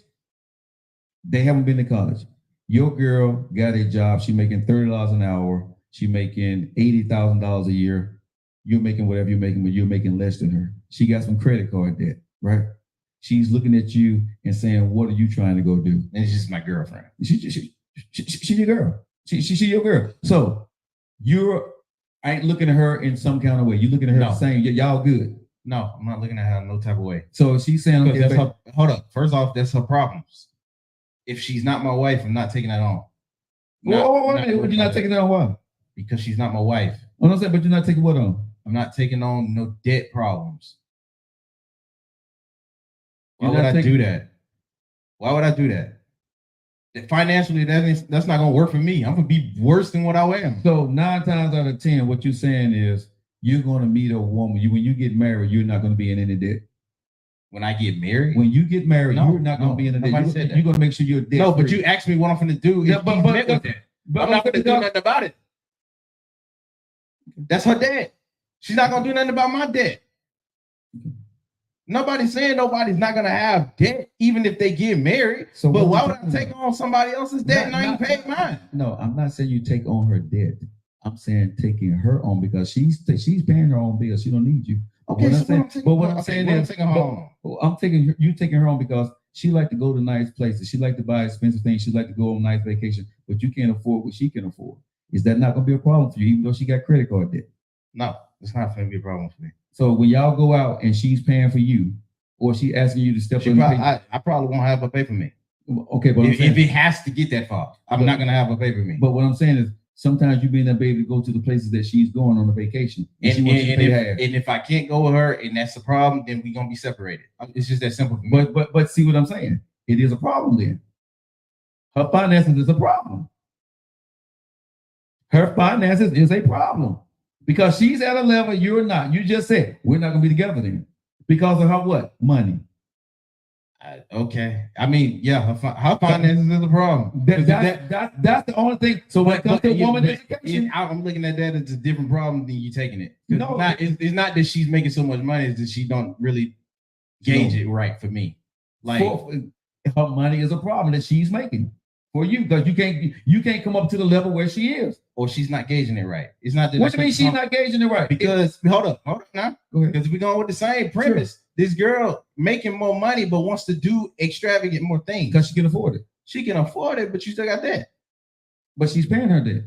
they haven't been to college. Your girl got a job. She making $30 an hour. She making $80,000 a year. You're making whatever you're making, but you're making less than her. She got some credit card debt, right? She's looking at you and saying, "What are you trying to go do?" And it's just my girlfriend. She's your girl. She's your girl. So I ain't looking at her in some kind of way. You looking at her saying, "Y'all good." No, I'm not looking at her in no type of way. So she's saying, okay, hold up. First off, that's her problems. If she's not my wife, I'm not taking that on. Wait a minute. You're not taking that on why? Because she's not my wife. What I'm saying, but you're not taking what on? I'm not taking on no debt problems. Why would I do that? Why would I do that? Financially, that's not gonna work for me. I'm gonna be worse than what I am. So 9 times out of 10, what you're saying is you're gonna meet a woman. When you get married, you're not gonna be in any debt. When I get married? When you get married, you're not gonna be in any debt. You're gonna make sure you're debt. No, but you asked me what I'm gonna do. Yeah, but I'm not gonna do nothing about it. That's her debt. She's not gonna do nothing about my debt. Nobody's saying nobody's not gonna have debt, even if they get married. So but why would I take on somebody else's debt and I ain't paid mine? No, I'm not saying you take on her debt. I'm saying taking her on because she's paying her own bills. She don't need you. Okay, what I'm saying is, I'm taking you taking her on because she like to go to nice places. She like to buy expensive things. She like to go on nice vacation, but you can't afford what she can afford. Is that not gonna be a problem for you, even though she got credit card debt? No, it's not gonna be a problem for me. So when y'all go out and she's paying for you, or she asking you to step in, I probably won't have her pay for me. Okay, but if it has to get that far, I'm not gonna have her pay for me. But what I'm saying is, sometimes you being that baby to go to the places that she's going on a vacation, and if I can't go with her and that's the problem, then we're gonna be separated. It's just that simple for me. But see what I'm saying? It is a problem then. Her finances is a problem. Her finances is a problem. Because she's at a level you're not. You just said, we're not going to be together then. Because of her what? Money. Okay. I mean, yeah, her finances is a problem. That's the only thing. So when it comes to woman education, I'm looking at that as a different problem than you taking it. No, it's not that she's making so much money, it's that she don't really gauge it right for me. Like her money is a problem that she's making for you because you can't come up to the level where she is. Or she's not gauging it right. It's not that. What do you mean she's not gauging it right? Because hold up now. Because we're going with the same premise. Sure. This girl making more money but wants to do extravagant more things. Because she can afford it. She can afford it, but you still got that. But she's paying her debt.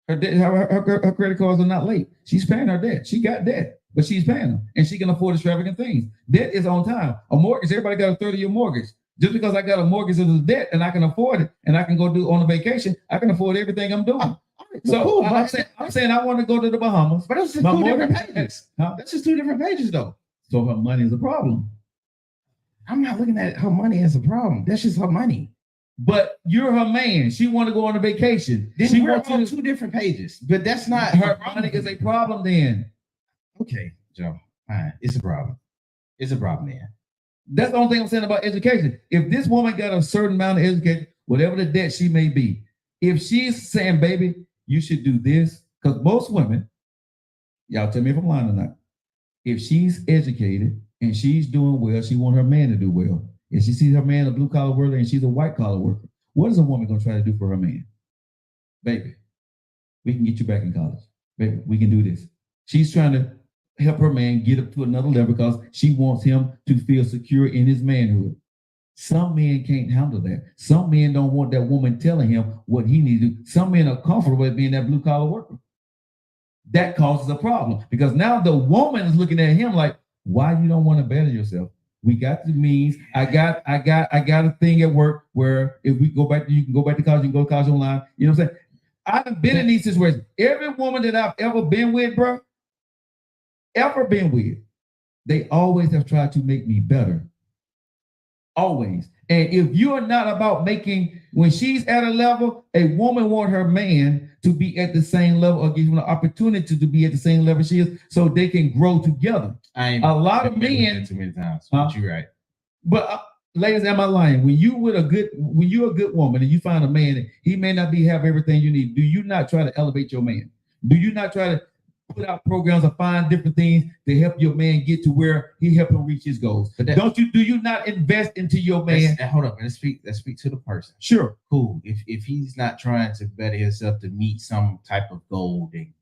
Her credit cards are not late. She's paying her debt. She got debt, but she's paying them. And she can afford extravagant things. Debt is on time. A mortgage, everybody got a 30-year mortgage. Just because I got a mortgage of the debt and I can afford it and I can go do on a vacation, I can afford everything I'm doing. So cool, I'm saying I want to go to the Bahamas. But that's just two different pages. Huh? That's just two different pages, though. So her money is a problem. I'm not looking at her money as a problem. That's just her money. But you're her man. She want to go on a vacation. Then she wants on two different pages. But that's not her money is a problem. Then okay, Joe. Fine. It's a problem. It's a problem, man. That's the only thing I'm saying about education. If this woman got a certain amount of education, whatever the debt she may be, if she's saying, baby, you should do this, because most women, y'all tell me if I'm lying or not, if she's educated and she's doing well, she wants her man to do well. If she sees her man a blue-collar worker and she's a white-collar worker, what is a woman going to try to do for her man? Baby, we can get you back in college. Baby, we can do this. She's trying to help her man get up to another level because she wants him to feel secure in his manhood. Some men can't handle that. Some men don't want that woman telling him what he needs to do. Some men are comfortable with being that blue collar worker. That causes a problem because now the woman is looking at him like, why you don't want to better yourself? We got the means. I got a thing at work where if we go back, you can go back to college, you can go to college online. You know what I'm saying? I've been in these situations. Every woman that I've ever been with, bro, they always have tried to make me better. Always. And if you are not about making, when she's at a level, a woman want her man to be at the same level or give him an opportunity to be at the same level she is so they can grow together. A lot of men too many times. But you're right. But ladies, am I lying? When you're a good woman and you find a man, and he may not have everything you need. Do you not try to elevate your man? Do you not try to put out programs or find different things to help your man get to where he help him reach his goals? But do you not invest into your man? Hold up, let's speak to the person. Sure. Cool. If he's not trying to better himself to meet some type of goal, then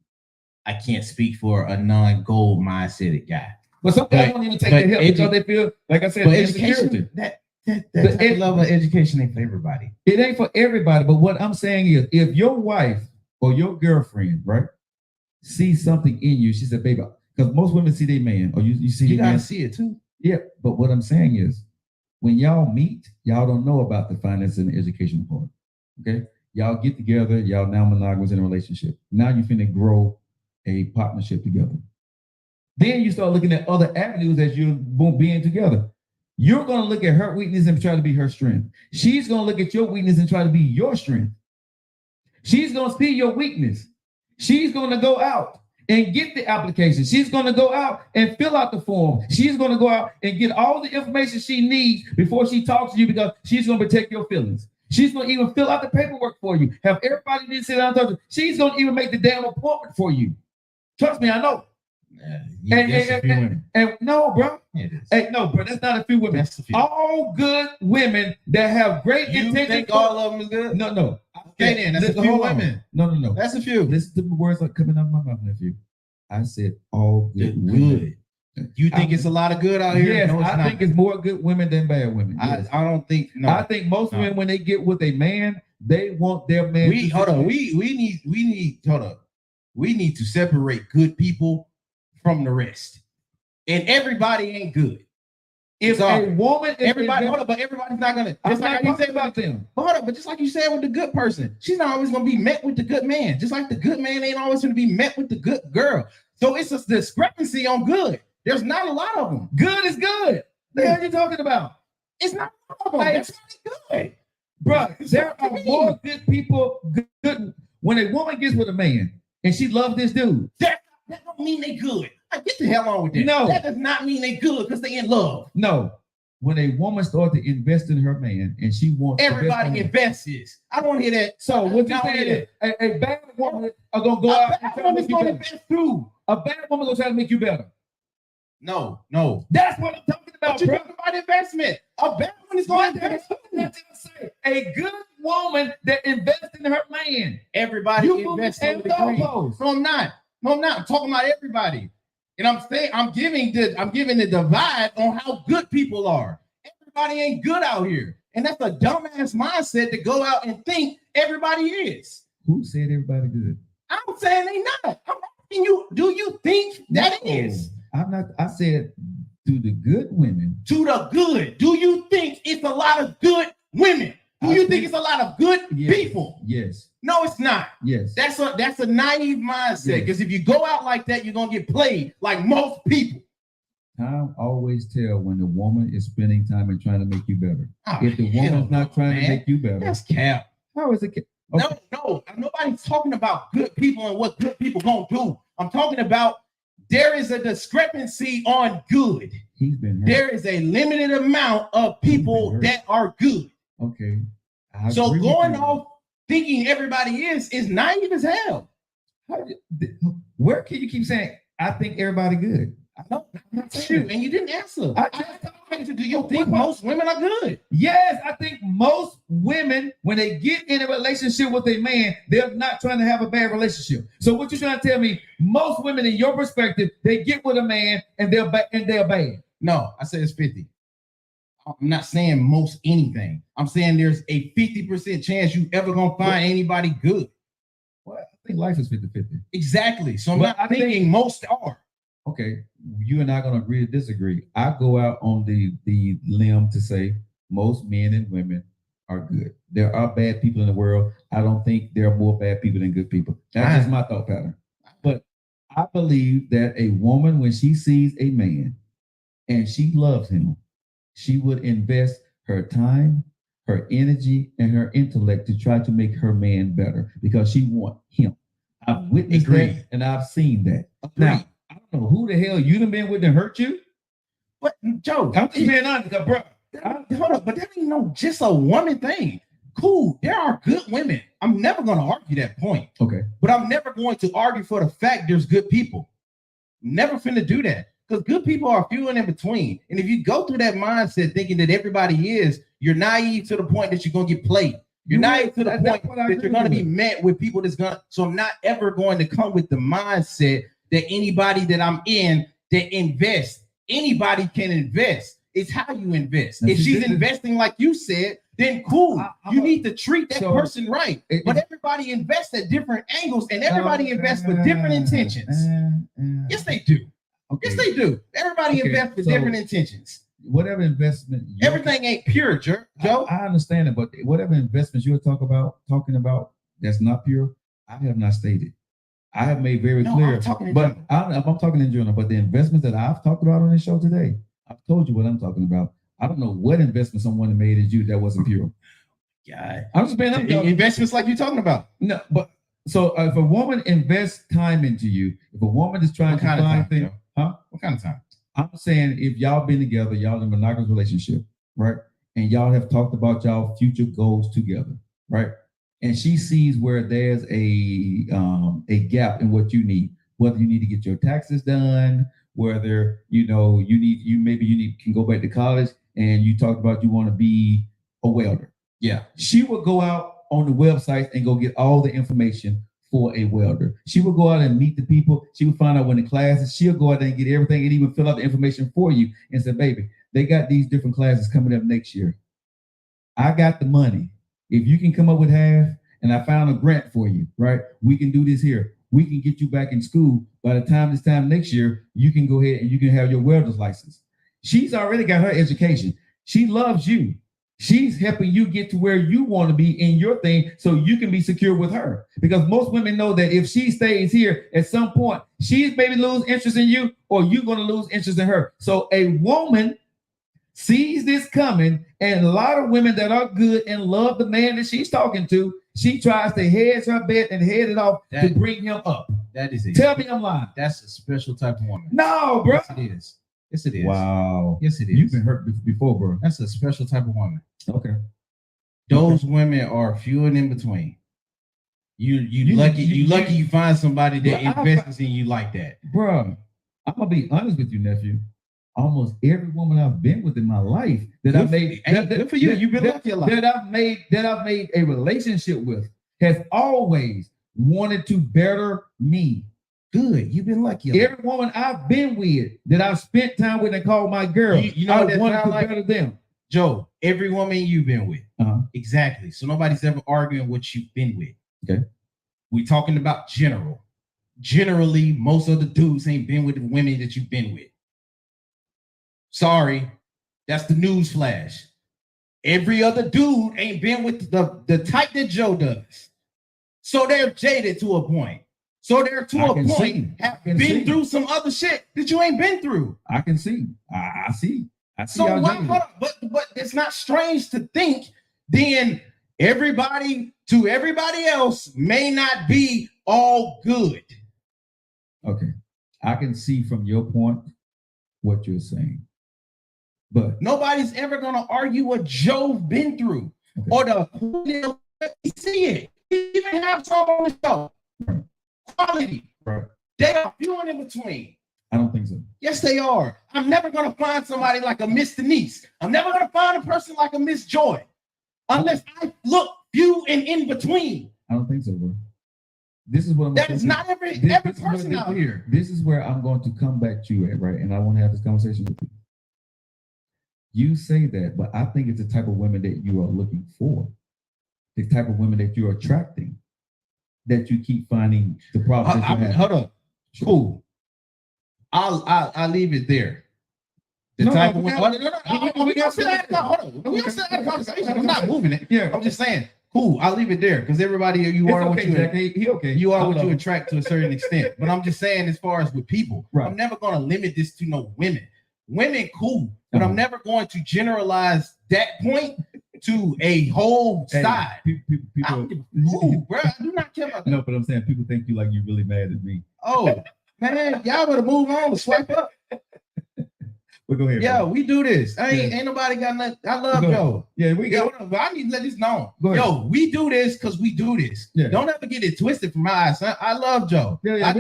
I can't speak for a non-goal mindset guy. But some guys don't even take the help because they feel, like I said, education, that level of education ain't for everybody. It ain't for everybody. But what I'm saying is, if your wife or your girlfriend, right, sees something in you, she said, baby, because most women see their man, or you see their man. You gotta see it too. Yeah, but what I'm saying is, when y'all meet, y'all don't know about the finance and the education part. Okay, y'all get together, y'all now monogamous in a relationship. Now you finna grow a partnership together. Then you start looking at other avenues as you're being together. You're gonna look at her weakness and try to be her strength. She's gonna look at your weakness and try to be your strength. She's gonna see your weakness. She's gonna go out and get the application. She's gonna go out and fill out the form. She's gonna go out and get all the information she needs before she talks to you because she's gonna protect your feelings. She's gonna even fill out the paperwork for you. Have everybody need to sit down and talk to you. She's gonna even make the damn appointment for you. Trust me, I know. And no, bro. Hey, no, bro, that's not a few women. That's a few. All good women that have great You intentions. think all of them is good? No. Okay, then that's a few women. No. That's a few. Listen to the words that coming out of my mouth, nephew. I said all good women. You think it's a lot of good out here? Yes, no, I think it's more good women than bad women. Yes. I don't think. No, I think most women, when they get with a man, they want their man. We need to separate good people from the rest, and everybody ain't good. If a woman, but everybody's not gonna. Just like you said about them. But just like you said with the good person, she's not always gonna be met with the good man. Just like the good man ain't always gonna be met with the good girl. So it's a discrepancy on good. There's not a lot of them. Good is good. What are you talking about? It's not a lot of them. That's not good, bro. There are more good people. Good when a woman gets with a man and she loves this dude. That don't mean they good. Get the hell on with that. No, that does not mean they good because they in love. No, when a woman starts to invest in her man and she wants everybody invests. I don't want to hear that. So what you saying? A bad woman are gonna go out and try to make you better. Too. A bad woman gonna try to make you better. No. That's what I'm talking about. But you're talking about investment. A bad one is going to invest. A good woman that invests in her man. Everybody invests in the degree. No, I'm not. I'm talking about everybody. And I'm giving the divide on how good people are. Everybody ain't good out here. And that's a dumbass mindset to go out and think everybody is. Who said everybody good? I'm saying they not. I'm asking you, do you think that is? I'm not. I said to the good women. To the good. Do you think it's a lot of good women? Do you think it's a lot of good people? Yes. No, it's not. Yes. That's a naive mindset. Because if you go out like that, you're gonna get played like most people. Time always tell when the woman is spending time and trying to make you better. If the woman's not trying to make you better, that's cap. How is it? Okay. No. Nobody's talking about good people and what good people gonna do. I'm talking about there is a discrepancy on good. There is a limited amount of people that are good. Okay. So going off thinking everybody is naive as hell. Where can you keep saying, I think everybody good? I know. Shoot, and you didn't answer. Do you think What? most women are good? Yes, I think most women, when they get in a relationship with a man, they're not trying to have a bad relationship. So what you're trying to tell me, most women, in your perspective, they get with a man and they're bad. No, I said it's 50. I'm not saying most anything. I'm saying there's a 50% chance you ever gonna find anybody good. Well, I think life is 50-50. Exactly. So I'm Well, not thinking most are. Okay, you and I are gonna agree to disagree. I go out on the limb to say most men and women are good. There are bad people in the world. I don't think there are more bad people than good people. That's just my thought pattern. But I believe that a woman, when she sees a man and she loves him, she would invest her time, her energy, and her intellect to try to make her man better because she wants him. I've witnessed that and I've seen that. Now, I don't know who the hell you done been with and hurt you. But Joe, I'm just being honest, bro. hold up, but that ain't no just a woman thing. Cool, there are good women. I'm never gonna argue that point. Okay. But I'm never going to argue for the fact there's good people. Never finna do that. Because good people are few and in between. And if you go through that mindset thinking that everybody is, you're naive to the point that you're gonna get played. You're naive to the point that you're gonna be met with people that's gonna. So I'm not ever going to come with the mindset that anybody that I'm in that invest, anybody can invest. It's how you invest. If she's investing like you said, then cool. You need to treat that person right. But everybody invests at different angles and everybody invests with different intentions. Yes, they do. Okay. Yes, they do. Everybody invests with different intentions. Whatever investment, Everything ain't pure, Joe. I understand it, but whatever investments you're talking about that's not pure, I have not stated. I have made very clear. I'm talking in general. But the investments that I've talked about on this show today, I've told you what I'm talking about. I don't know what investment someone made in you that wasn't pure. Yeah, I'm just being investments like you're talking about. No, but so if a woman invests time into you, if a woman is trying to find things, what kind of time? I'm saying if y'all been together, y'all in a monogamous relationship, right? And y'all have talked about y'all future goals together, right? And she sees where there's a gap in what you need, whether you need to get your taxes done, whether you can go back to college, and you talked about you want to be a welder. Yeah, she will go out on the website and go get all the information for a welder. She will go out and meet the people. She will find out when the classes. She'll go out there and get everything and even fill out the information for you and say, "Baby, they got these different classes coming up next year. I got the money. If you can come up with half, and I found a grant for you, right? We can do this here. We can get you back in school. By the time this time next year, you can go ahead and you can have your welder's license." She's already got her education. She loves you. She's helping you get to where you want to be in your thing so you can be secure with her. Because most women know that if she stays here, at some point, she's maybe lose interest in you or you're going to lose interest in her. So a woman sees this coming, and a lot of women that are good and love the man that she's talking to, she tries to hedge her bet and head it off to bring him up. That is it. Tell me I'm lying. That's a special type of woman. No, bro. Yes, it is. Yes, it is. Wow. Yes, it is. You've been hurt before, bro. That's a special type of woman. Okay. Those women are few and in between. You lucky you find somebody that invests in you like that. Bro, I'm gonna be honest with you, nephew. Almost every woman I've been with in my life that I've made good for you. You've been lucky a lot. That I've made a relationship with has always wanted to better me. Good. You've been lucky. Every woman I've been with that I've spent time with and called my girl, you know what I wanted to like? better them. Joe, every woman you've been with. Exactly. So nobody's ever arguing what you've been with. Okay. We're talking about general. Generally, most of the dudes ain't been with the women that you've been with. Sorry, that's the news flash. Every other dude ain't been with the type that Joe does. So they're jaded to a point. So they're to a point have been through some other shit that you ain't been through. I can see. I see. So why, but it's not strange to think then everybody to everybody else may not be all good. Okay. I can see from your point what you're saying. But nobody's ever gonna argue what Joe's been through or we see it. We even have some on the show. Quality. Right. They are few and in between. I don't think so. Yes, they are. I'm never going to find somebody like a Miss Denise. I'm never going to find a person like a Miss Joy unless I look few and in between. I don't think so, bro. This is what I'm That is not every person out here. This is where I'm going to come back to you at, right? And I want to have this conversation with you. You say that, but I think it's the type of women that you are looking for, the type of women that you're attracting, that you keep finding the problem. Hold on. Cool. I'll leave it there. We don't sit at a conversation. I'm not moving it. Yeah. I'm just saying, cool, I'll leave it there because everybody you are what you attract to a certain extent. But I'm just saying, as far as with people, I'm never gonna limit this to no women. Women, cool, but I'm never going to generalize that point to a whole side. People, cool, bro. I do not care about that. No, but I'm saying people think you like you really mad at me. Oh man, y'all better move on and swipe up. But go ahead. Yeah, bro. We do this. Ain't nobody got nothing. I love Joe. Yeah, I need to let this know. Yo, we do this because we do this. Yeah. Don't ever get it twisted from my eyes. I love Joe. Yeah,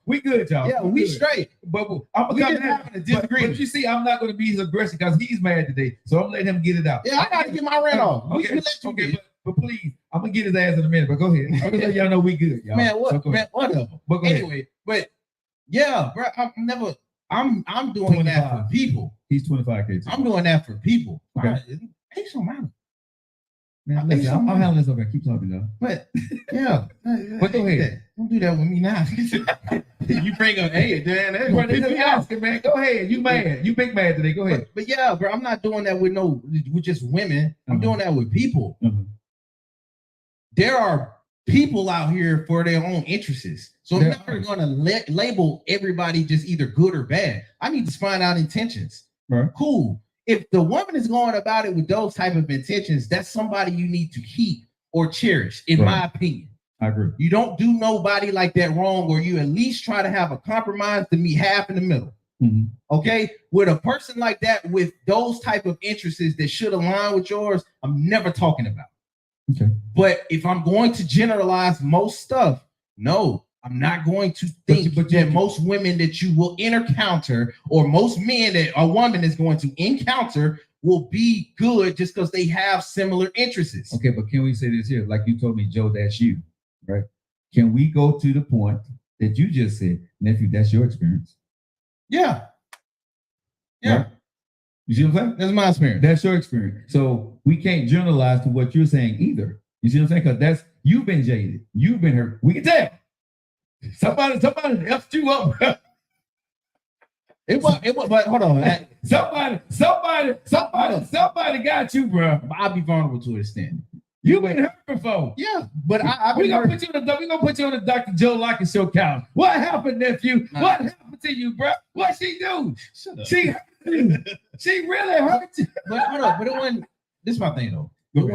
we good, y'all. Yeah, we straight. But I'm gonna having a disagreement. But you see, I'm not gonna be as aggressive because he's mad today. So I'm letting him get it out. Yeah, I gotta get my rent off. Okay, but please, I'm gonna get his ass in a minute. But go ahead. I'm gonna let y'all know we good, y'all. Man, whatever. But anyway, but yeah, bro, I'm doing 25. That for people. He's 25K. I'm doing that for people. Okay. It don't matter. Man, listen, I'm handling this over. Keep talking, though. But yeah, but go ahead. Don't do that with me now. You bring up, hey, man, asking, man. Go ahead. You mad? You big mad today? Go ahead. But yeah, bro, I'm not doing that with just women. I'm doing that with people. There are people out here for their own interests. So I'm never going to label everybody just either good or bad. I need to find out intentions. Right. Cool. If the woman is going about it with those type of intentions, that's somebody you need to keep or cherish, in my opinion. I agree. You don't do nobody like that wrong, or you at least try to have a compromise to meet half in the middle. Mm-hmm. Okay? With a person like that with those type of interests that should align with yours, I'm never talking about. Okay. But if I'm going to generalize most stuff, no, I'm not going to think that most women that you will encounter or most men that a woman is going to encounter will be good just because they have similar interests. Okay, but can we say this here? Like you told me, Joe, that's you, right? Can we go to the point that you just said, nephew, that's your experience? Yeah. Yeah. Right? You see what I'm saying? That's my experience. That's your experience. So we can't generalize to what you're saying either. You see what I'm saying? Because you've been jaded. You've been hurt. We can tell. Somebody helped you up, bro. It was, but hold on. Somebody got you, bro. I'll be vulnerable to an extent. You've been hurt before. Yeah, but we're gonna put you on the Dr. Joe Lockett Show couch. What happened, nephew? What happened to you, bro? What she do? Shut up. She hurt you. She really hurt you. But hold on. But it wasn't. This is my thing though.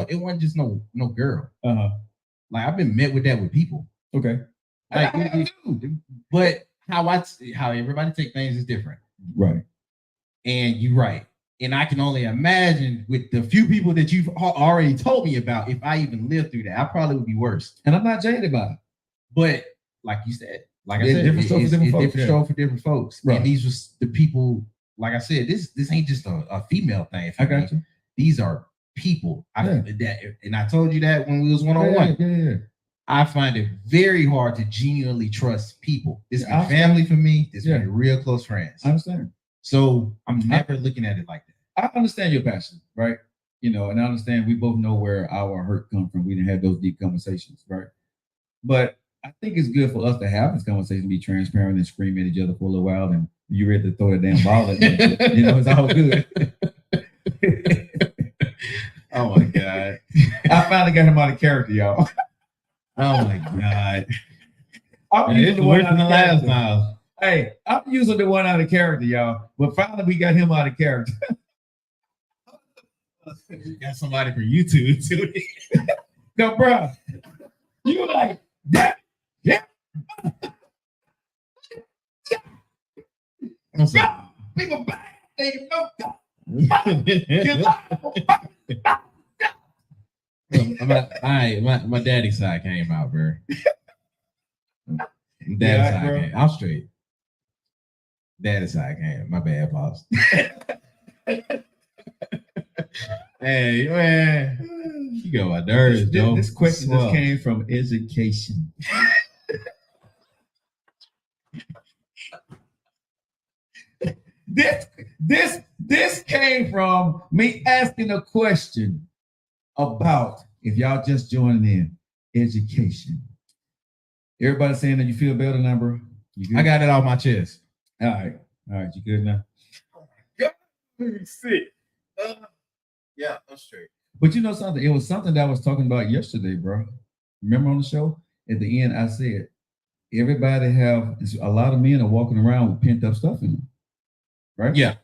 It wasn't just no girl. Like I've been met with that with people. Okay. Like, but how everybody take things is different. Right. And you're right. And I can only imagine with the few people that you've already told me about, if I even lived through that, I probably would be worse. And I'm not jaded about it. But like you said, like I said, it's different for different folks. Right. And these was the people, like I said, this ain't just a female thing. I got you. These are people. And I told you that when we was one-on-one. Yeah. I find it very hard to genuinely trust people. This is family for me. This is real close friends. I understand. So I'm never looking at it like that. I understand your passion, right? You know, and I understand we both know where our hurt comes from. We didn't have those deep conversations, right? But I think it's good for us to have this conversation, be transparent and scream at each other for a little while, and you ready to throw that damn ball at me. You know, it's all good. Oh my God. I finally got him out of character, y'all. Oh my God. I'm using the one out of last time. Hey, I'm using the one out of character, y'all. But finally we got him out of character. We got somebody from YouTube too. No, bro. You like that? Yeah. People back. They know. My daddy's side came out, bro. Daddy's side came. I'm straight. That is how I came. My bad, boss. Hey, man. You go my nerves, Joe. This question just Swell. came from education. This came from me asking a question about, if y'all just joining in, education. Everybody saying that you feel better now, bro? You good? I got it off my chest. All right, you good now? Sick. Yeah, I'm straight. But you know something? It was something that I was talking about yesterday, bro. Remember on the show? At the end, I said, everybody a lot of men are walking around with pent up stuff in them. Right? Yeah.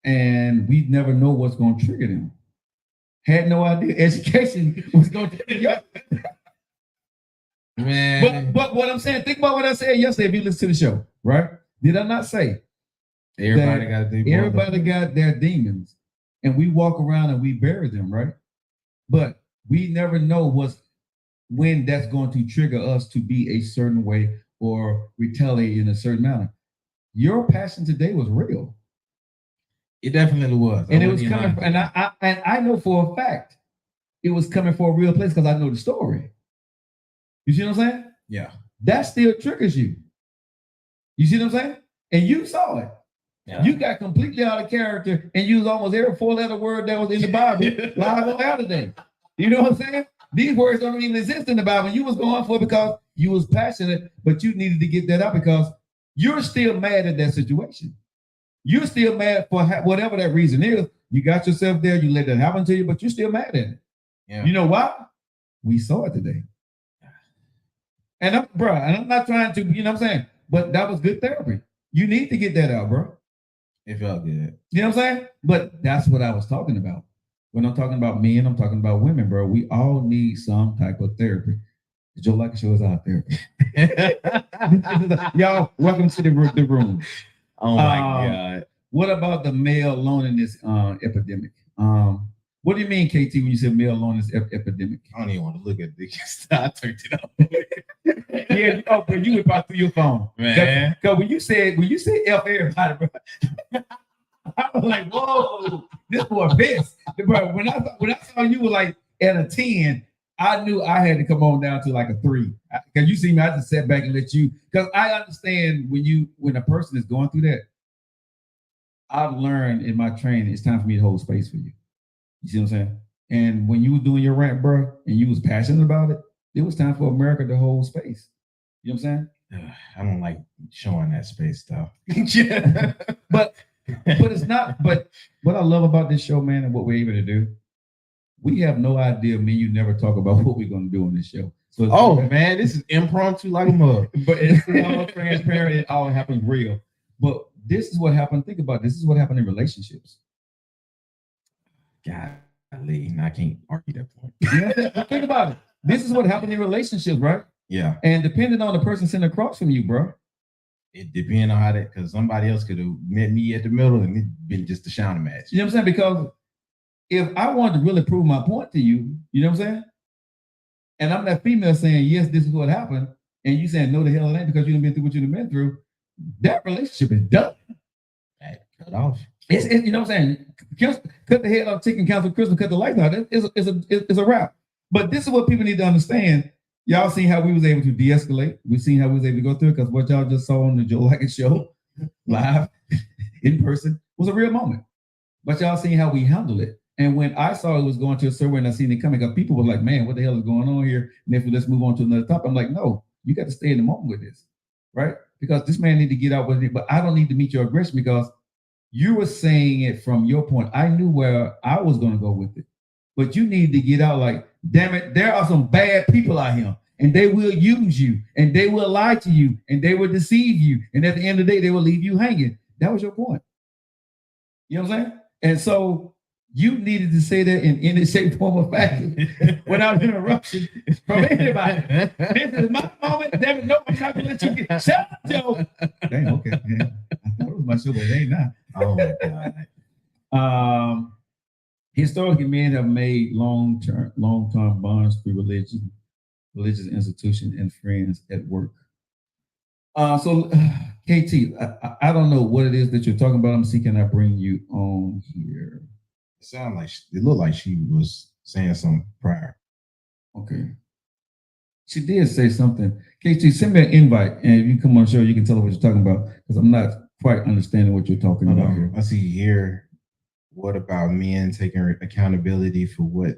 And we never know what's going to trigger them. Had no idea education was going to trigger you. Man. But what I'm saying, think about what I said yesterday if you listen to the show, right? Did I not say? Everybody got their demons. And we walk around and we bury them, right? But we never know when that's going to trigger us to be a certain way or retaliate in a certain manner. Your passion today was real. It definitely was. And it was coming, and I know for a fact it was coming for a real place because I know the story. You see what I'm saying? Yeah. That still triggers you. You see what I'm saying? And you saw it. Yeah. You got completely out of character and used almost every 4-letter word that was in the Bible live on air today. You know what I'm saying? These words don't even exist in the Bible. You was going for it because you was passionate, but you needed to get that out because you're still mad at that situation. You're still mad for whatever that reason is. You got yourself there, you let that happen to you, but you're still mad at it. Yeah. You know why? We saw it today. And I'm not trying to, you know what I'm saying? But that was good therapy. You need to get that out, bro. It felt good. You know what I'm saying? But that's what I was talking about. When I'm talking about men, I'm talking about women, bro. We all need some type of therapy. The Joe Lockett Show is our therapy. Y'all, welcome to the room. Oh my God. What about the male loneliness epidemic? What do you mean, KT, when you said male loneliness epidemic? I don't even want to look at this. I turned it off. Yeah, but you went back through your phone. Man. Because when you said F everybody, bro, I was like, whoa, this boy pissed. Bro, when I saw you were like at a 10, I knew I had to come on down to like a 3. Because you see me, I just sat back and let you, because I understand when a person is going through that, I've learned in my training, it's time for me to hold space for you. You see what I'm saying? And when you were doing your rant, bro, and you was passionate about it, it was time for America to hold space. You know what I'm saying? I don't like showing that space stuff. But it's not. But what I love about this show, man, and what we're able to do, we have no idea. Me, you never talk about what we're going to do on this show. So man, this is impromptu like a mug. But it's all transparent. It all happens real. But this is what happened. Think about it. This is what happened in relationships. Golly, I can't argue that point. Yeah, think about it. This is what happened in relationships, right? Yeah. And depending on the person sitting across from you, bro. It depends on how that, because somebody else could have met me at the middle and it's been just a shouting match. You know what I'm saying? Because if I wanted to really prove my point to you, you know what I'm saying? And I'm that female saying, yes, this is what happened. And you saying, no, the hell it ain't because you done been through what you've been through. That relationship is done. Cut off. It's you know what I'm saying? Cut the head off chicken, cancel Christmas, cut the lights out. It's a wrap. But this is what people need to understand. Y'all seen how we was able to de-escalate. We've seen how we was able to go through it because what y'all just saw on the Joe Lockett Show live in person was a real moment. But y'all seen how we handled it. And when I saw it was going to a server and I seen it coming up, people were like, man, what the hell is going on here? And if let's move on to another topic. I'm like, no, you got to stay in the moment with this, right? Because this man need to get out with it, but I don't need to meet your aggression because you were saying it from your point. I knew where I was going to go with it, but you need to get out like, damn it, there are some bad people out here and they will use you and they will lie to you and they will deceive you. And at the end of the day, they will leave you hanging. That was your point. You know what I'm saying? And so you needed to say that in any shape, form, or fashion without interruption from anybody. This is my moment. Damn it, no, I'm not going to let you get shut up, Joe. Dang, okay. Yeah. I thought it was my show, but it ain't now. Oh, my God. Historically, men have made long-term bonds through religious institutions, and friends at work. So KT, I don't know what it is that you're talking about. I'm see, can I bring you on here? It looked like she was saying something prior. Okay. She did say something. KT, send me an invite, and if you come on the show, you can tell her what you're talking about, because I'm not quite understanding what you're talking about here. I see here. What about men taking accountability for why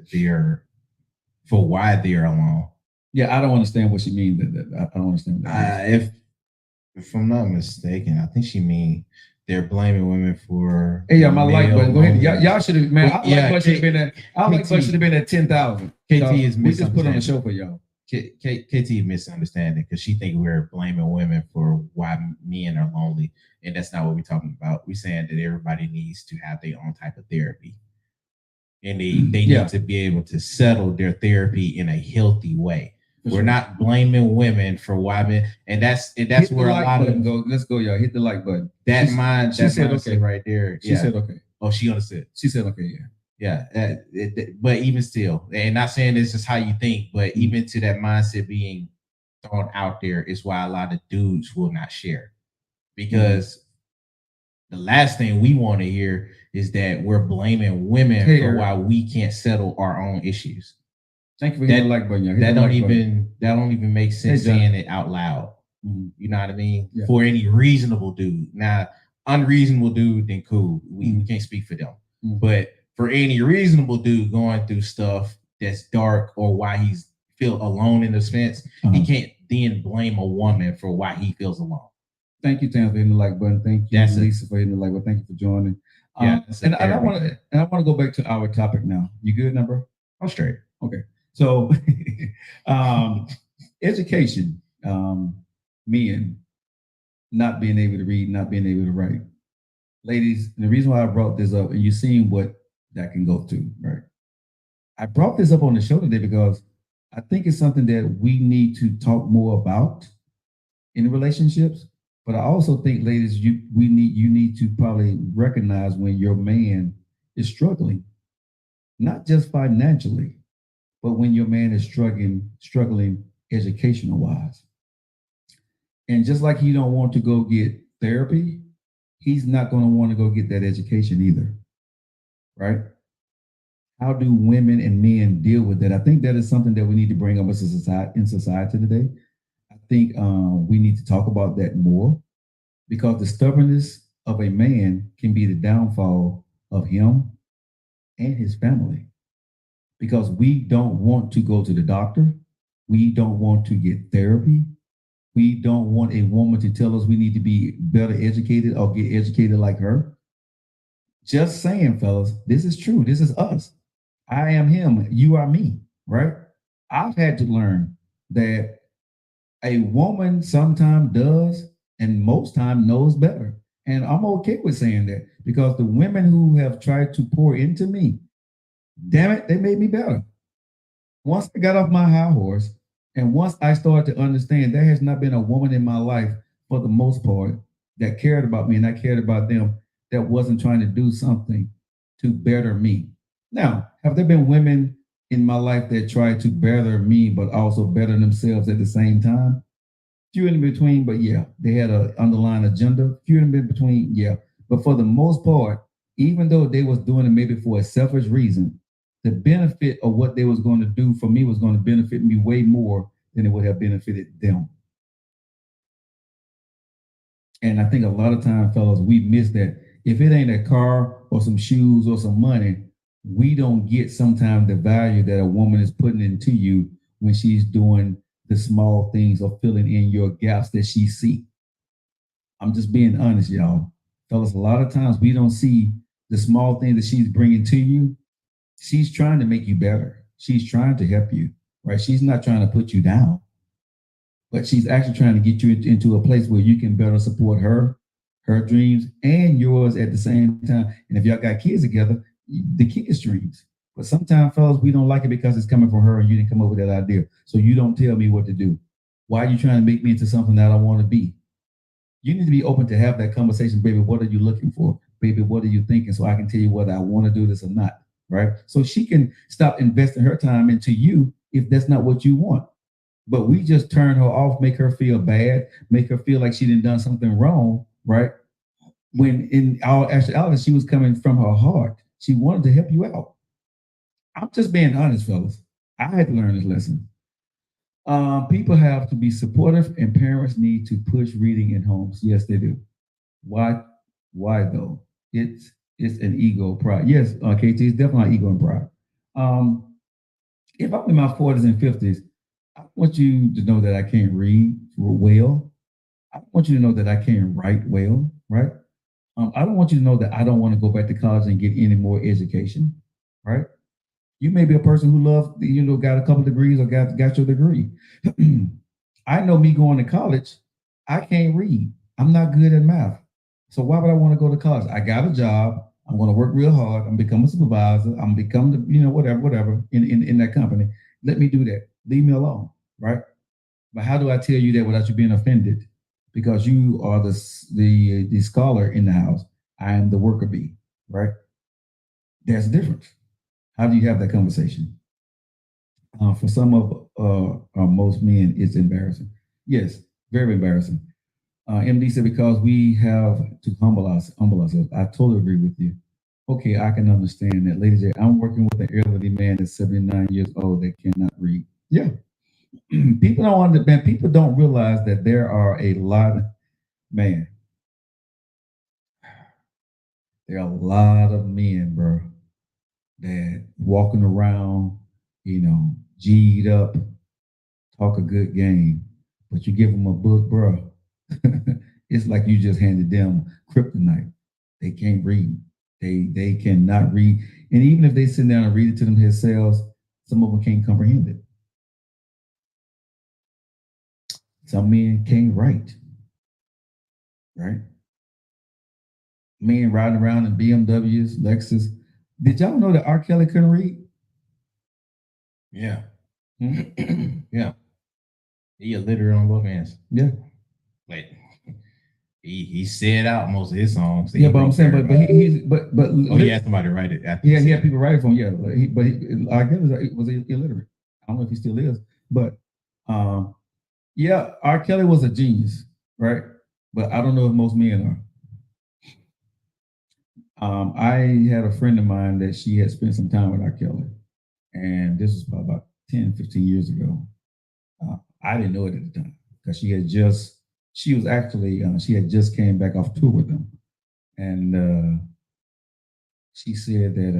they're alone? Yeah, I don't understand what she means. I don't understand that. If I'm not mistaken, I think she mean they're blaming women for. Hey, yeah, my like button. Go ahead. Y'all should have, man. Like button should have been at. Like button should have been at 10,000. KT is we just put on the show for y'all. KT misunderstanding because she think we're blaming women for why men are lonely, and that's not what we're talking about. We're saying that everybody needs to have their own type of therapy, and they need to be able to settle their therapy in a healthy way. We're not blaming women for why men, and that's where a lot of go. Let's go, y'all. Hit the like button. She said okay right there. She said okay. Oh, she understood. She said okay. Yeah. But even still, and not saying this is how you think, but even to that mindset being thrown out there is why a lot of dudes will not share, because the last thing we want to hear is that we're blaming women for why we can't settle our own issues. Thank you for hitting the like button. That don't even make sense saying it out loud. Mm-hmm. You know what I mean? Yeah. For any reasonable dude. Now, unreasonable dude, then cool. We can't speak for them. Mm-hmm. But for any reasonable dude going through stuff that's dark or why he's feel alone in the fence, he can't then blame a woman for why he feels alone. Thank you, Tam, for hitting the like button. Thank you, Lisa, for hitting the like button. Thank you for joining. And I want to go back to our topic now. You good, number? I'm straight. Okay. So, education, men not being able to read, not being able to write. Ladies, and the reason why I brought this up, and you've seen what that can go to, right? I brought this up on the show today because I think it's something that we need to talk more about in relationships. But I also think, ladies, you need to probably recognize when your man is struggling, not just financially, but when your man is struggling educational wise. And just like he don't want to go get therapy, he's not going to want to go get that education either, right? How do women and men deal with that? I think that is something that we need to bring up in society today. I think we need to talk about that more, because the stubbornness of a man can be the downfall of him and his family. Because we don't want to go to the doctor. We don't want to get therapy. We don't want a woman to tell us we need to be better educated or get educated like her. Just saying, fellas, this is true. This is us. I am him. You are me, right? I've had to learn that a woman sometimes does and most time knows better. And I'm okay with saying that, because the women who have tried to pour into me, damn it, they made me better. Once I got off my high horse, and once I started to understand there has not been a woman in my life, for the most part, that cared about me and I cared about them, that wasn't trying to do something to better me. Now, have there been women in my life that tried to better me, but also better themselves at the same time? Few in between, but yeah, they had an underlying agenda. Few in between, yeah. But for the most part, even though they was doing it maybe for a selfish reason, the benefit of what they was going to do for me was going to benefit me way more than it would have benefited them. And I think a lot of times, fellas, we miss that. If it ain't a car or some shoes or some money, we don't get sometimes the value that a woman is putting into you when she's doing the small things or filling in your gaps that she see. I'm just being honest, y'all. Fellas, a lot of times we don't see the small things that she's bringing to you. She's trying to make you better. She's trying to help you, right? She's not trying to put you down, but she's actually trying to get you into a place where you can better support her dreams and yours at the same time. And if y'all got kids together, the kids' dreams. But sometimes, fellas, we don't like it because it's coming from her and you didn't come up with that idea. So you don't tell me what to do. Why are you trying to make me into something that I want to be? You need to be open to have that conversation. Baby, what are you looking for? Baby, what are you thinking? So I can tell you whether I want to do this or not, right? So she can stop investing her time into you if that's not what you want. but we just turn her off, make her feel bad, make her feel like she didn't done something wrong, right? When in our actuality, she was coming from her heart. She wanted to help you out. I'm just being honest, fellas. I had to learn this lesson. People have to be supportive, and parents need to push reading in homes. Yes, they do. Why? Why though? It's an ego pride. Yes, KT, it's definitely ego and pride. If I'm in my 40s and 50s, I want you to know that I can't read well. I want you to know that I can't write well, right? I don't want you to know that I don't want to go back to college and get any more education, right? You may be a person who loves, got a couple degrees or got your degree. I know me going to college, I can't read. I'm not good at math. So why would I want to go to college? I got a job. I'm going to work real hard. I'm become a supervisor. I'm become the, whatever in that company. Let me do that. Leave me alone, right? But how do I tell you that without you being offended? Because you are the scholar in the house. I am the worker bee, right? There's a difference. How do you have that conversation? For some of most men, it's embarrassing. Yes, very embarrassing. MD said because we have to humble ourselves. I totally agree with you. Okay, I can understand that, ladies. I'm working with an elderly man that's 79 years old that cannot read. Yeah, people don't understand. People don't realize that there are a lot. Man, there are a lot of men, bro, that walking around, G'd up, talk a good game, but you give them a book, bro. It's like you just handed them kryptonite. They can't read. They cannot read. And even if they sit down and read it to them themselves, some of them can't comprehend it. Some men can't write. Right? Men riding around in BMWs, Lexus. Did y'all know that R. Kelly couldn't read? Yeah. Yeah. He illiterate on both ends. Yeah. Like he said out most of his songs. Yeah, but I'm saying, but he had somebody write it. After he had people write it for him. Yeah, but R. Kelly was illiterate. I don't know if he still is, but yeah, R. Kelly was a genius, right? But I don't know if most men are. I had a friend of mine that she had spent some time with R. Kelly, and this was probably about 10, 15 years ago. I didn't know it at the time because she had just came back off tour with him, and she said that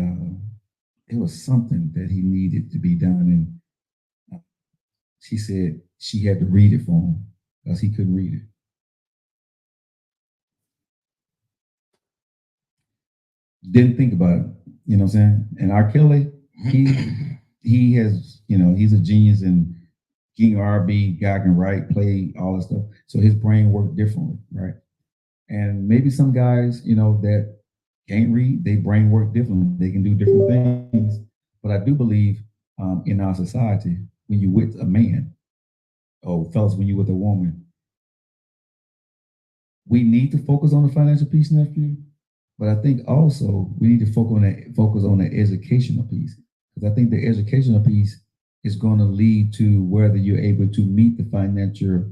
it was something that he needed to be done, and she said she had to read it for him because he couldn't read it. Didn't think about it, you know what I'm saying? And R. Kelly, he has, he's a genius and King R&B, guy can write, play, all that stuff. So his brain worked differently, right? And maybe some guys, that can't read, their brain work differently. They can do different things. But I do believe in our society, when you're with a man, or fellas, when you're with a woman, we need to focus on the financial piece, nephew. But I think also we need to focus on the educational piece. Because I think the educational piece is going to lead to whether you're able to meet the financial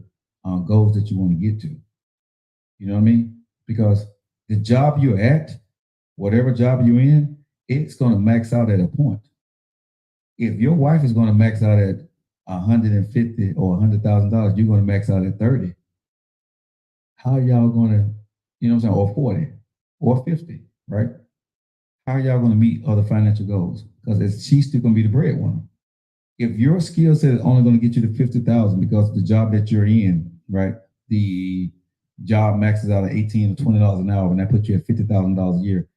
goals that you want to get to. You know what I mean? Because the job you're at, whatever job you're in, it's going to max out at a point. If your wife is going to max out at $150,000 or $100,000, you're going to max out at 30. How y'all going to, or 40 or 50, right? How are y'all going to meet other financial goals? Because she's still going to be the breadwinner. If your skill set is only going to get you to 50,000 because the job that you're in, right? The job maxes out at $18 or $20 an hour, and that puts you at $50,000 a year.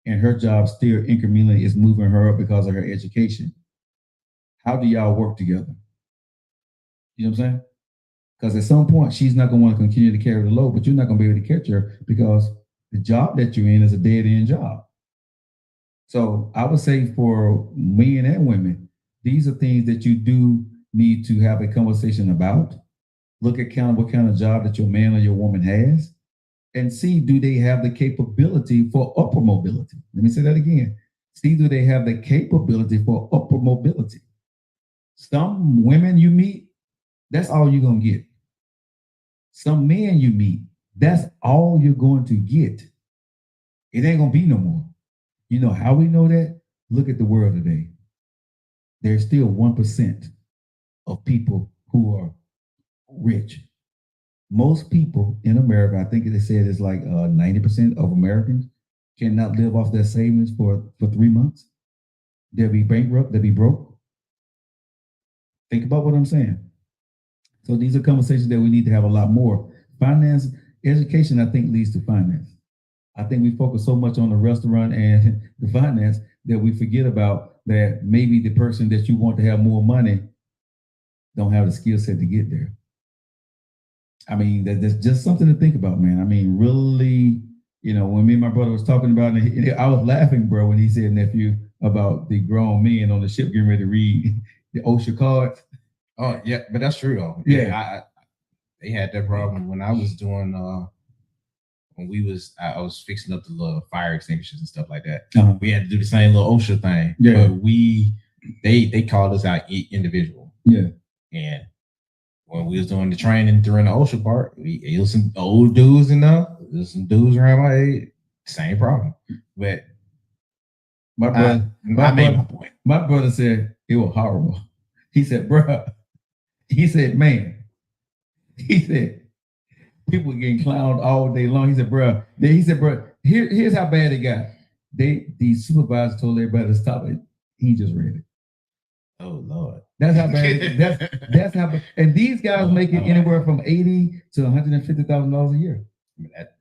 And her job still incrementally is moving her up because of her education. How do y'all work together? You know what I'm saying? Because at some point, she's not going to want to continue to carry the load, but you're not going to be able to catch her because the job that you're in is a dead-end job. So I would say for men and women, these are things that you do need to have a conversation about. Look at what kind of job that your man or your woman has, and see, do they have the capability for upper mobility? Let me say that again. See, do they have the capability for upper mobility? Some women you meet, that's all you're gonna get. Some men you meet, that's all you're going to get. It ain't gonna be no more. You know how we know that? Look at the world today. There's still 1% of people who are rich. Most people in America, I think they said it's like 90% of Americans cannot live off their savings for 3 months. They'll be bankrupt, they'll be broke. Think about what I'm saying. So these are conversations that we need to have a lot more. Finance, education, I think, leads to finance. I think we focus so much on the restaurant and the finance that we forget about that maybe the person that you want to have more money don't have the skill set to get there. I mean, that's just something to think about, man. I mean, really, you know, when me and my brother was talking about it, I was laughing, bro, when he said, nephew, about the grown men on the ship getting ready to read the OSHA cards. Oh, yeah, but that's true, though. Yeah. They had that problem when I was doing, I was fixing up the little fire extinguishers and stuff like that. Uh-huh. We had to do the same little OSHA thing. Yeah. But they called us out individual. Yeah. And when we was doing the training during the OSHA part, it was some old dudes and there's some dudes around my age, same problem. But my brother, my brother said it was horrible. He said, bro, he said, man, he said, people getting clowned all day long. He said, bro, here's how bad it got. The supervisor told everybody to stop it. He just read it. Oh Lord. That's how bad that's how bad. And these guys make it anywhere from $80,000 to $150,000 a year. That's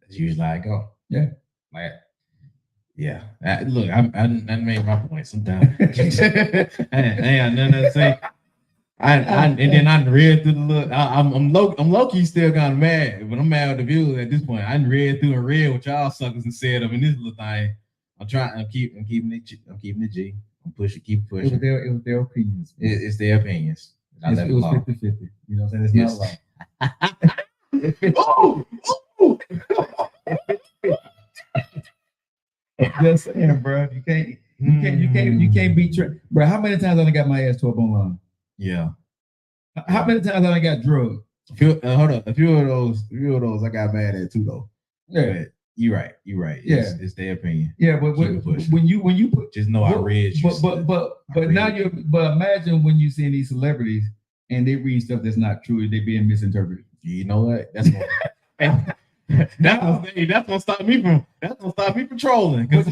usually how I go. Yeah. Like, yeah. Look, I made my point sometimes. I ain't nothing to say. And then I read through the look. I'm low key still kind of mad, but I'm mad with the viewers at this point. I read through and read what y'all suckers and said of in this little thing. I'm keeping it G. I'm pushing, keep pushing. It was their opinions. It's their opinions. It was 50-50. You know what I'm saying? It's not Oh! Just saying, bro. You can't beat bro. How many times I got my ass tore up online? Yeah. How many times I got drugged? Hold up. A few of those I got mad at too, though. Yeah. But you're right. It's their opinion. Yeah, but when you put, just know I read you. But imagine when you see these celebrities and they read stuff that's not true, they being misinterpreted. You know what? That's gonna stop me from trolling. But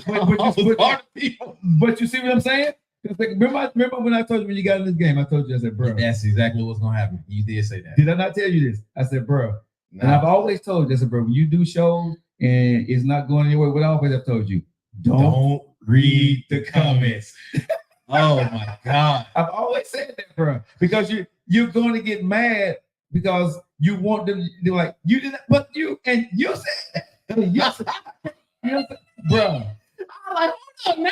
you see what I'm saying? Remember when I told you when you got in this game, I told you, I said, bro. That's exactly what's gonna happen. You did say that. Did I not tell you this? I said, bro. Nah. And I've always told you, I said, bro, when you do shows and it's not going anywhere, what I always have told you, don't read the comments. Oh my God. I've always said that, bro, because you're going to get mad because you want them to be like, you did that, but you said that. You said, bro. I'm like, hold up now.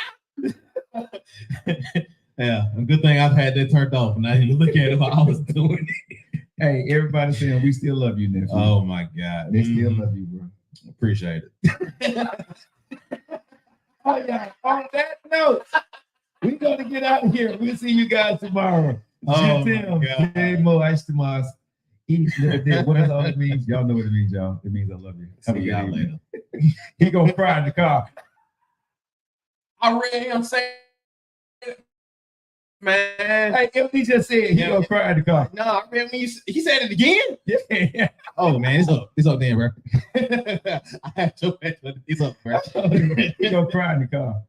Yeah, a good thing I've had that turned off and I didn't look at it while I was doing it. Hey, everybody's saying we still love you, nephew. Oh my God. They still love you, bro. Appreciate it. Oh yeah. On that note, we're gonna get out of here. We'll see you guys tomorrow. Oh Tim, my God. Hey Mo, Ice Tomas. What does all that mean? Y'all know what it means, y'all. It means I love you. See y'all later. He gonna cry in the car. I read him saying, man. Hey, if he just said he gonna cry in the car. No, I read when he said it again. Yeah. Oh man, it's up then, bro. I have to. It's up, bro. He gonna cry in the car.